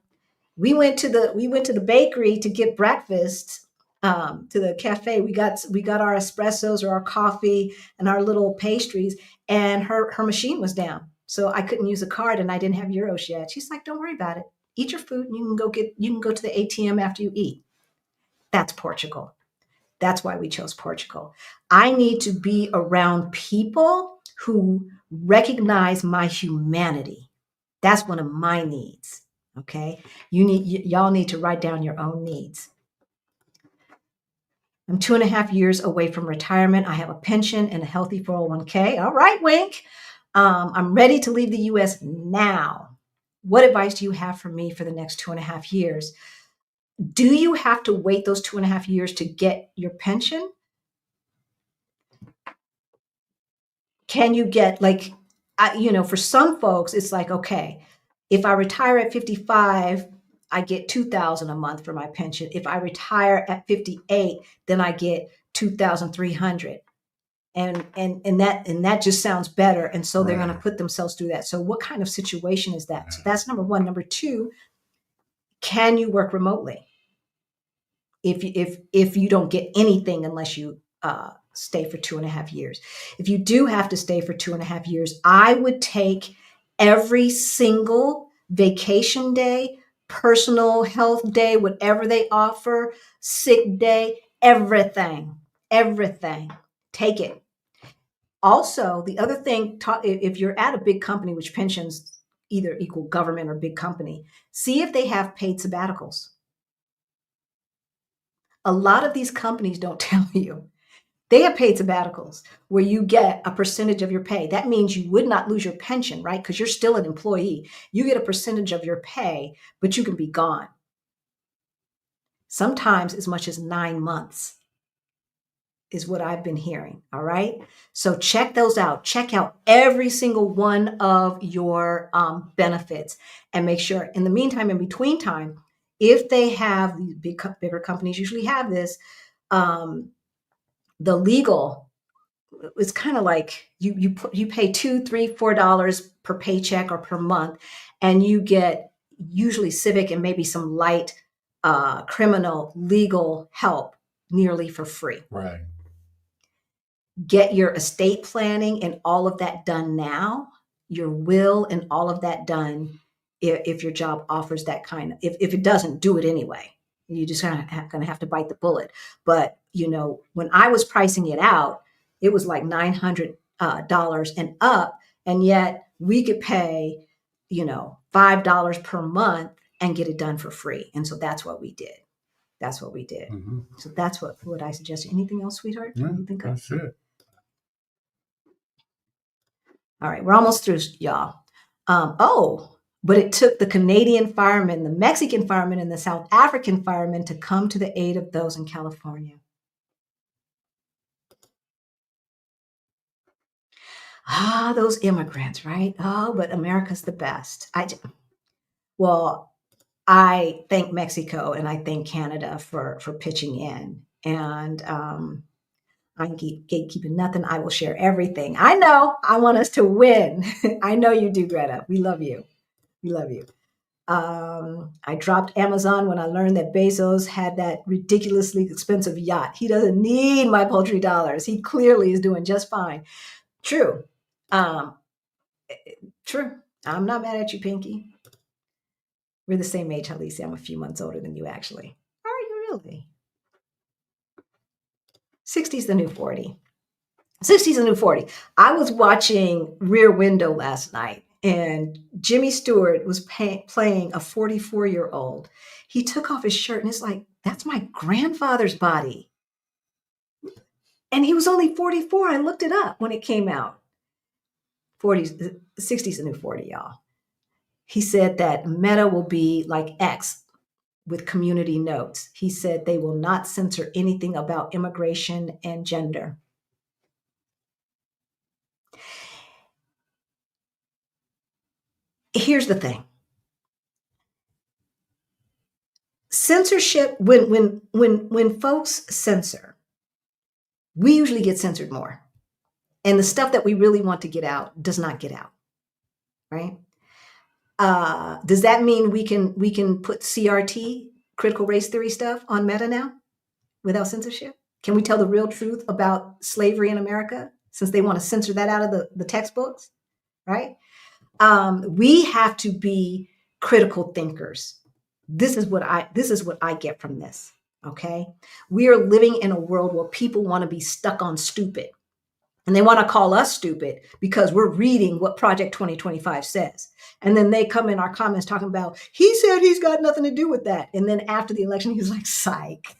we went to the bakery to get breakfast, to the cafe. We got our espressos or our coffee and our little pastries, and her machine was down, so I couldn't use a card, and I didn't have euros yet. She's like, "Don't worry about it. Eat your food, and you can go to the ATM after you eat." That's Portugal. That's why we chose Portugal. I need to be around people who recognize my humanity. That's one of my needs. Okay. Y'all need to write down your own needs. I'm 2.5 years away from retirement. I have a pension and a healthy 401k. All right, Wink. I'm ready to leave the US now. What advice do you have for me for the next 2.5 years? Do you have to wait those 2.5 years to get your pension? Can you get for some folks, it's like, okay, if I retire at 55, I get 2,000 a month for my pension. If I retire at 58, then I get 2,300. And that just sounds better. And so they're going to put themselves through that. So what kind of situation is that? So that's number one. Number two, can you work remotely? If you don't get anything unless you stay for 2.5 years. If you do have to stay for 2.5 years, I would take every single vacation day, personal health day, whatever they offer, sick day, everything. Take it. Also, the other thing, if you're at a big company, which pensions either equal government or big company, see if they have paid sabbaticals. A lot of these companies don't tell you. They have paid sabbaticals where you get a percentage of your pay. That means you would not lose your pension, right? Because you're still an employee. You get a percentage of your pay, but you can be gone. Sometimes as much as 9 months is what I've been hearing. All right. So check those out. Check out every single one of your benefits and make sure in the meantime, in between time, if they have these bigger companies usually have this, the legal, it's kind of like you pay $2, $3, $4 per paycheck or per month, and you get usually civic and maybe some light criminal legal help nearly for free. Right. Get your estate planning and all of that done now, your will and all of that done if your job offers that kind of, if it doesn't, do it anyway. You just kind of going to have to bite the bullet. But, when I was pricing it out, it was like $900 and up. And yet we could pay, $5 per month and get it done for free. And so that's what we did. Mm-hmm. So that's what I suggested. Anything else, sweetheart? Yeah, that's it. All right, we're almost through, y'all. But it took the Canadian firemen, the Mexican firemen, and the South African firemen to come to the aid of those in California. Those immigrants, right? Oh, but America's the best. I thank Mexico and I thank Canada for pitching in. And I keep gatekeeping nothing. I will share everything. I know. I want us to win. I know you do, Greta. We love you. I dropped Amazon when I learned that Bezos had that ridiculously expensive yacht. He doesn't need my paltry dollars. He clearly is doing just fine. True. True. I'm not mad at you, Pinky. We're the same age, Halisi. I'm a few months older than you, actually. Are you really? 60's the new 40. 60's the new 40. I was watching Rear Window last night, and Jimmy Stewart was playing a 44-year-old. He took off his shirt, and it's like, that's my grandfather's body. And he was only 44. I looked it up when it came out. 40s, 60s, a new 40, y'all. He said that Meta will be like X with community notes. He said they will not censor anything about immigration and gender. Here's the thing. Censorship, when folks censor, we usually get censored more. And the stuff that we really want to get out does not get out, right? Does that mean we can put CRT, critical race theory stuff, on Meta now without censorship? Can we tell the real truth about slavery in America since they want to censor that out of the textbooks, right? We have to be critical thinkers. This is what I get from this. Okay. We are living in a world where people want to be stuck on stupid, and they want to call us stupid because we're reading what Project 2025 says. And then they come in our comments talking about, he said he's got nothing to do with that. And then after the election, he's like, psych,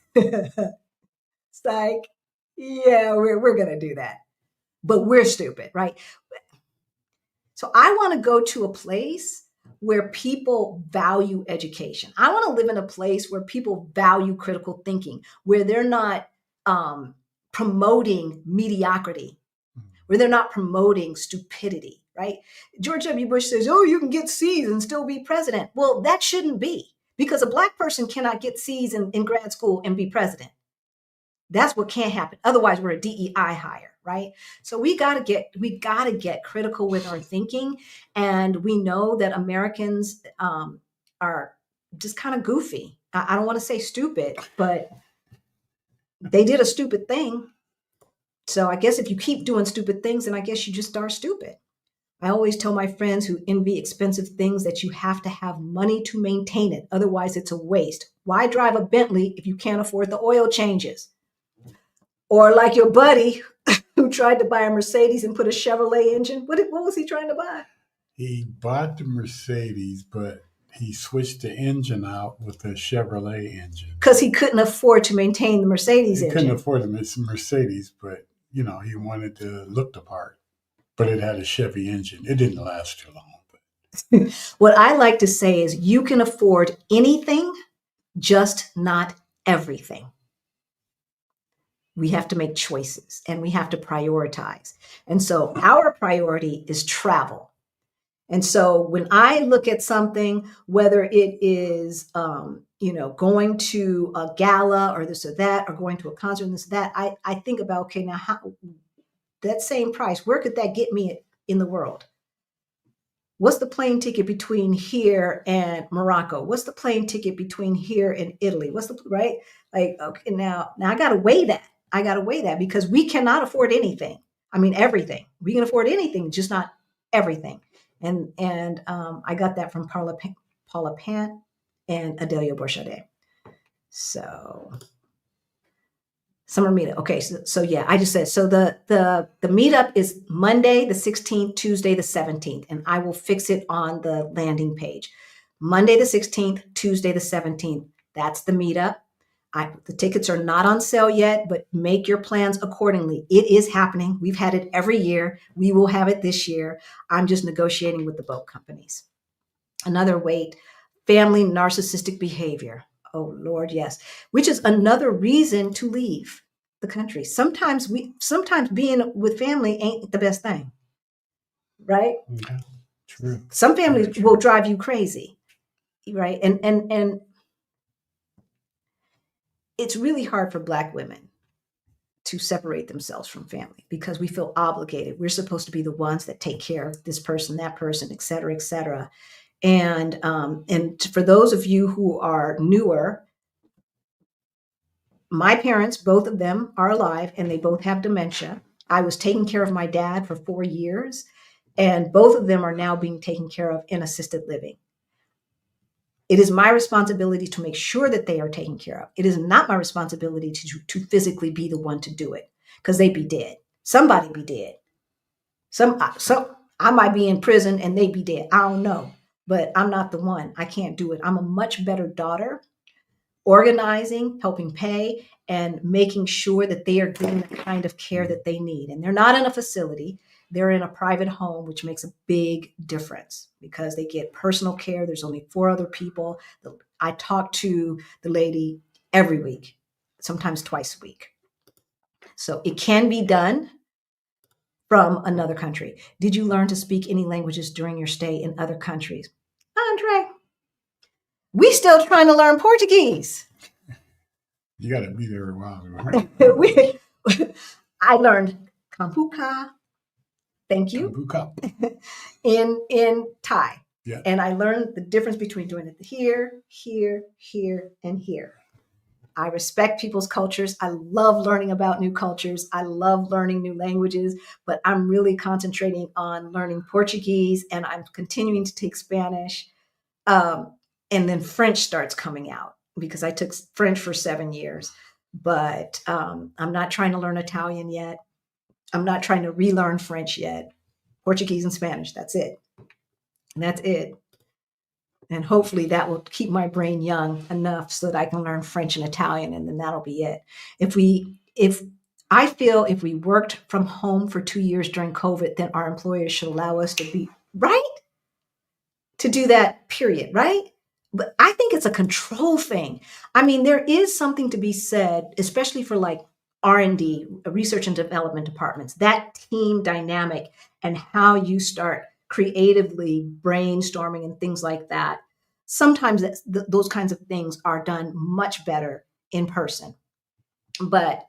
psych. Yeah, we're going to do that. But we're stupid, right? So I want to go to a place where people value education. I want to live in a place where people value critical thinking, where they're not promoting mediocrity, where they're not promoting stupidity, right? George W. Bush says, oh, you can get C's and still be president. Well, that shouldn't be, because a Black person cannot get C's in grad school and be president. That's what can't happen. Otherwise, we're a DEI hire, right? So we gotta get critical with our thinking. And we know that Americans are just kind of goofy. I don't want to say stupid, but they did a stupid thing. So I guess if you keep doing stupid things, then I guess you just are stupid. I always tell my friends who envy expensive things that you have to have money to maintain it. Otherwise, it's a waste. Why drive a Bentley if you can't afford the oil changes? Or like your buddy who tried to buy a Mercedes and put a Chevrolet engine. What was he trying to buy? He bought the Mercedes, but he switched the engine out with a Chevrolet engine. Because he couldn't afford to maintain the Mercedes engine. He couldn't afford the Mercedes, but he wanted to look the part. But it had a Chevy engine. It didn't last too long. But what I like to say is you can afford anything, just not everything. We have to make choices and we have to prioritize. And so our priority is travel. And so when I look at something, whether it is, going to a gala or this or that, or going to a concert and this or that, I think about, okay, now that same price, where could that get me in the world? What's the plane ticket between here and Morocco? What's the plane ticket between here and Italy? Right? Like, okay, now I got to weigh that. I got to weigh that because we cannot afford anything. I mean, everything. We can afford anything, just not everything. And I got that from Paula Pant and Adelia Borchade. So summer meetup. Okay, so yeah, I just said, so the meetup is Monday the 16th, Tuesday the 17th, and I will fix it on the landing page. Monday the 16th, Tuesday the 17th. That's the meetup. The tickets are not on sale yet, but make your plans accordingly. It is happening. We've had it every year. We will have it this year. I'm just negotiating with the boat companies. Another weight, family narcissistic behavior. Oh, Lord, yes. Which is another reason to leave the country. Sometimes being with family ain't the best thing, right? Yeah, true. Some families will drive you crazy, right? And it's really hard for Black women to separate themselves from family because we feel obligated. We're supposed to be the ones that take care of this person, that person, et cetera, et cetera. And for those of you who are newer, my parents, both of them are alive and they both have dementia. I was taking care of my dad for 4 years, and both of them are now being taken care of in assisted living. It is my responsibility to make sure that they are taken care of. It is not my responsibility to physically be the one to do it because they'd be dead. Somebody be dead. I might be in prison and they'd be dead. I don't know, but I'm not the one. I can't do it. I'm a much better daughter, organizing, helping pay, and making sure that they are getting the kind of care that they need. And they're not in a facility. they're in a private home, which makes a big difference because they get personal care. There's only 4 other people. I talk to the lady every week, sometimes twice a week. So it can be done from another country. Did you learn to speak any languages during your stay in other countries? Andre, we still trying to learn Portuguese. You got to be there a while. I learned Kampuka, thank you, Kampuka. in Thai. Yeah. And I learned the difference between doing it here, here, here, and here. I respect people's cultures. I love learning about new cultures. I love learning new languages, but I'm really concentrating on learning Portuguese, and I'm continuing to take Spanish. And then French starts coming out because I took French for 7 years, but I'm not trying to learn Italian yet. I'm not trying to relearn French yet. Portuguese and Spanish, that's it. And that's it. And hopefully that will keep my brain young enough so that I can learn French and Italian, and then that'll be it. I feel if we worked from home for 2 years during COVID, then our employers should allow us to be right to do that, period, right? But I think it's a control thing. I mean, there is something to be said, especially for like R&D, research and development departments, that team dynamic and how you start creatively brainstorming and things like that. Sometimes those kinds of things are done much better in person. But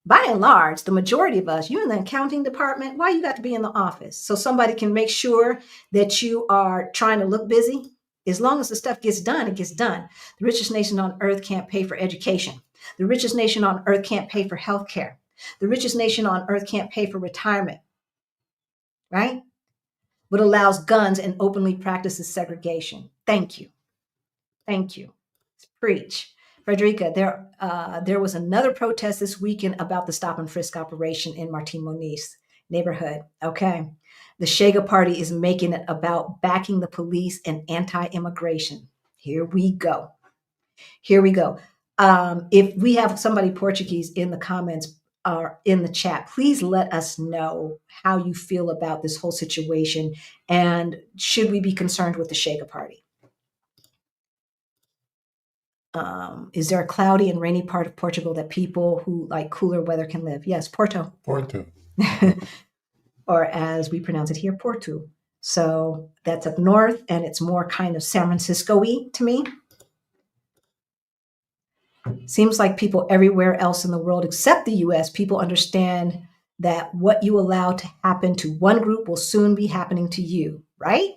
by and large, the majority of us, you in the accounting department, why you got to be in the office? So somebody can make sure that you are trying to look busy. As long as the stuff gets done, it gets done. The richest nation on earth can't pay for education. The richest nation on earth can't pay for healthcare. The richest nation on earth can't pay for retirement, right? But allows guns and openly practices segregation. Thank you. Thank you. Preach. Frederica, there was another protest this weekend about the stop and frisk operation in Martin Moniz neighborhood. Okay. The Shega Party is making it about backing the police and anti-immigration. Here we go. Here we go. If we have somebody Portuguese in the comments or in the chat, please let us know how you feel about this whole situation and should we be concerned with the Shega Party? Is there a cloudy and rainy part of Portugal that people who like cooler weather can live? Yes, Porto. Porto. Or as we pronounce it here, Porto. So that's up north, and it's more kind of San Francisco-y to me. Seems like people everywhere else in the world except the US, people understand that what you allow to happen to one group will soon be happening to you, right?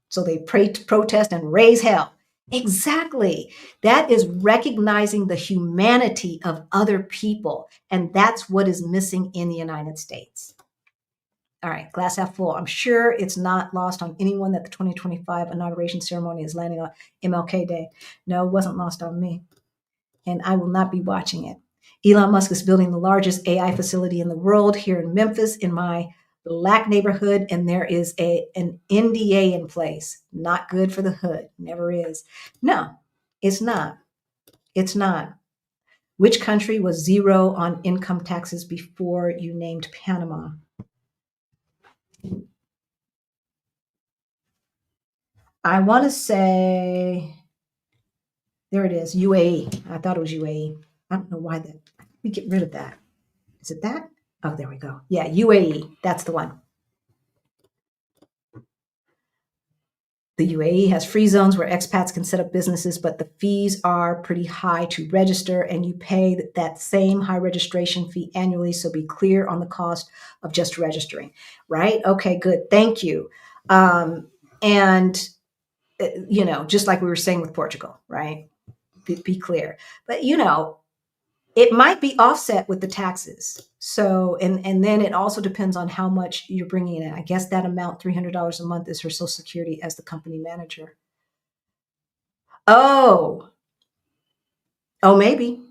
So they protest and raise hell. Exactly. That is recognizing the humanity of other people. And that's what is missing in the United States. All right, glass half full. I'm sure it's not lost on anyone that the 2025 inauguration ceremony is landing on MLK Day. No, it wasn't lost on me. And I will not be watching it. Elon Musk is building the largest AI facility in the world here in Memphis in my Black neighborhood, and there is an NDA in place. Not good for the hood. Never is. No, it's not. It's not. Which country was zero on income taxes before you named Panama? I want to say, there it is, UAE. I thought it was UAE. I don't know why that. We get rid of that. Is it that? Oh, there we go. Yeah, UAE. That's the one. The UAE has free zones where expats can set up businesses, but the fees are pretty high to register, and you pay that same high registration fee annually. So be clear on the cost of just registering, right? Okay, good. Thank you. And, just like we were saying with Portugal, right? Be clear. But, it might be offset with the taxes. So, and then it also depends on how much you're bringing in. I guess that amount, $300 a month, is her Social Security as the company manager. Oh, maybe,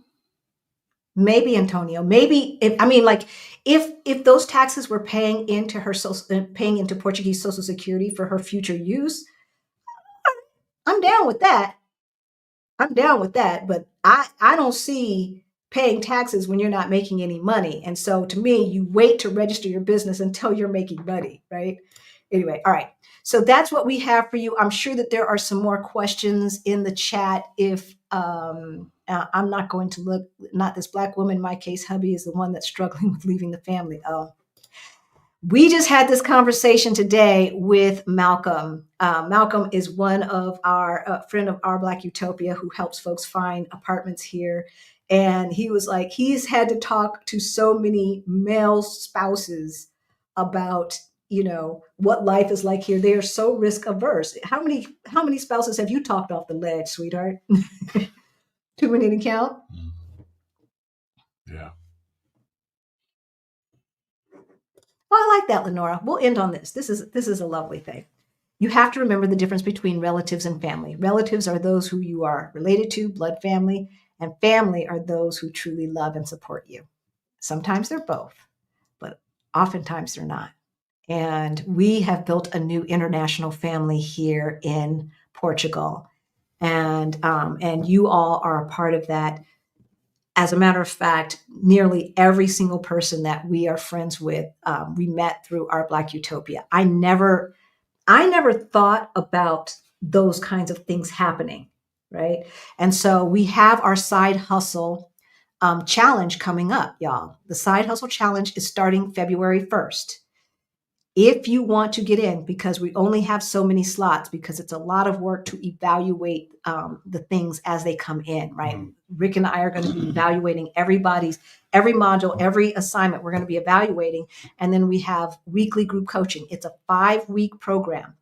Antonio, maybe if those taxes were paying into paying into Portuguese Social Security for her future use, I'm down with that. But I don't see paying taxes when you're not making any money. And so to me, you wait to register your business until you're making money, right? Anyway, all right. So that's what we have for you. I'm sure that there are some more questions in the chat. If I'm not going to look, not this Black woman, in my case, hubby is the one that's struggling with leaving the family. Oh, we just had this conversation today with Malcolm. Malcolm is one of our friend of Our Black Utopia who helps folks find apartments here. And he was like, he's had to talk to so many male spouses about, what life is like here. They are so risk averse. How many spouses have you talked off the ledge, sweetheart? Too many to count? Yeah. Well, I like that, Lenora. We'll end on this. This is a lovely thing. You have to remember the difference between relatives and family. Relatives are those who you are related to, blood family, and family are those who truly love and support you. Sometimes they're both, but oftentimes they're not. And we have built a new international family here in Portugal, and you all are a part of that. As a matter of fact, nearly every single person that we are friends with, we met through Our Black Utopia. I never thought about those kinds of things happening, right? And so we have our side hustle challenge coming up, y'all. The side hustle challenge is starting February 1st. If you want to get in, because we only have so many slots, because it's a lot of work to evaluate the things as they come in, right? Rick and I are going to be evaluating every module, every assignment we're going to be evaluating. And then we have weekly group coaching. It's a 5-week program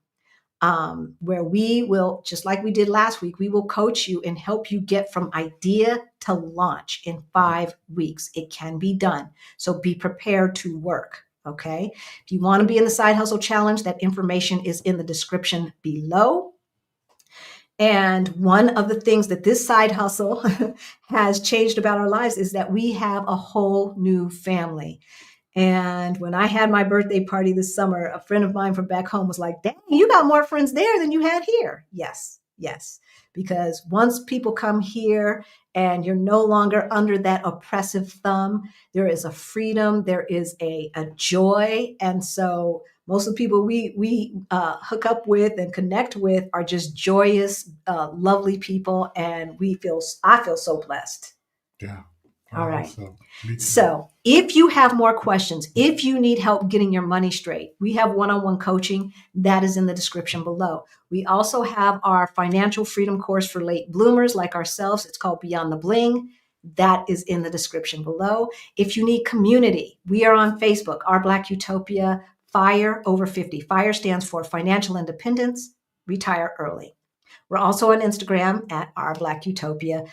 where we will, just like we did last week, we will coach you and help you get from idea to launch in 5 weeks. It can be done. So be prepared to work. Okay. If you want to be in the Side Hustle Challenge, that information is in the description below. And one of the things that this side hustle has changed about our lives is that we have a whole new family. And when I had my birthday party this summer, a friend of mine from back home was like, dang, you got more friends there than you had here. Yes. Because once people come here and you're no longer under that oppressive thumb, there is a freedom, there is a joy. And so most of the people we hook up with and connect with are just joyous, lovely people. And I feel so blessed. Yeah. All right. So if you have more questions, if you need help getting your money straight, we have one-on-one coaching that is in the description below. We also have our financial freedom course for late bloomers like ourselves. It's called Beyond the Bling. That is in the description below. If you need community, we are on Facebook, Our Black Utopia, FIRE over 50. FIRE stands for Financial Independence, Retire Early. We're also on Instagram at Our Black Utopia.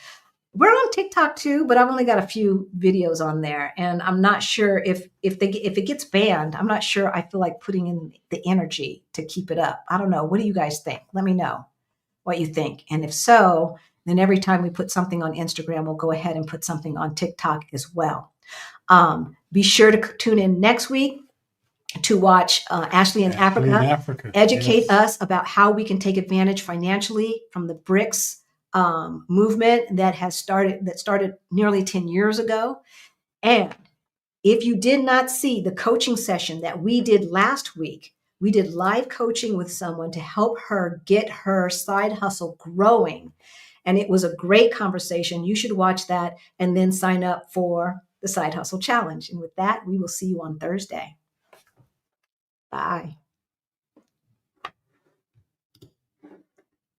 We're on TikTok too, but I've only got a few videos on there, and I'm not sure if it gets banned. I'm not sure I feel like putting in the energy to keep it up. I don't know. What do you guys think? Let me know what you think, and if so, then every time we put something on Instagram, we'll go ahead and put something on TikTok as well. Be sure to tune in next week to watch Ashley in Africa educate us about how we can take advantage financially from the BRICS movement that started nearly 10 years ago. And if you did not see the coaching session that we did last week, we did live coaching with someone to help her get her side hustle growing. And it was a great conversation. You should watch that and then sign up for the Side Hustle Challenge. And with that, we will see you on Thursday. Bye.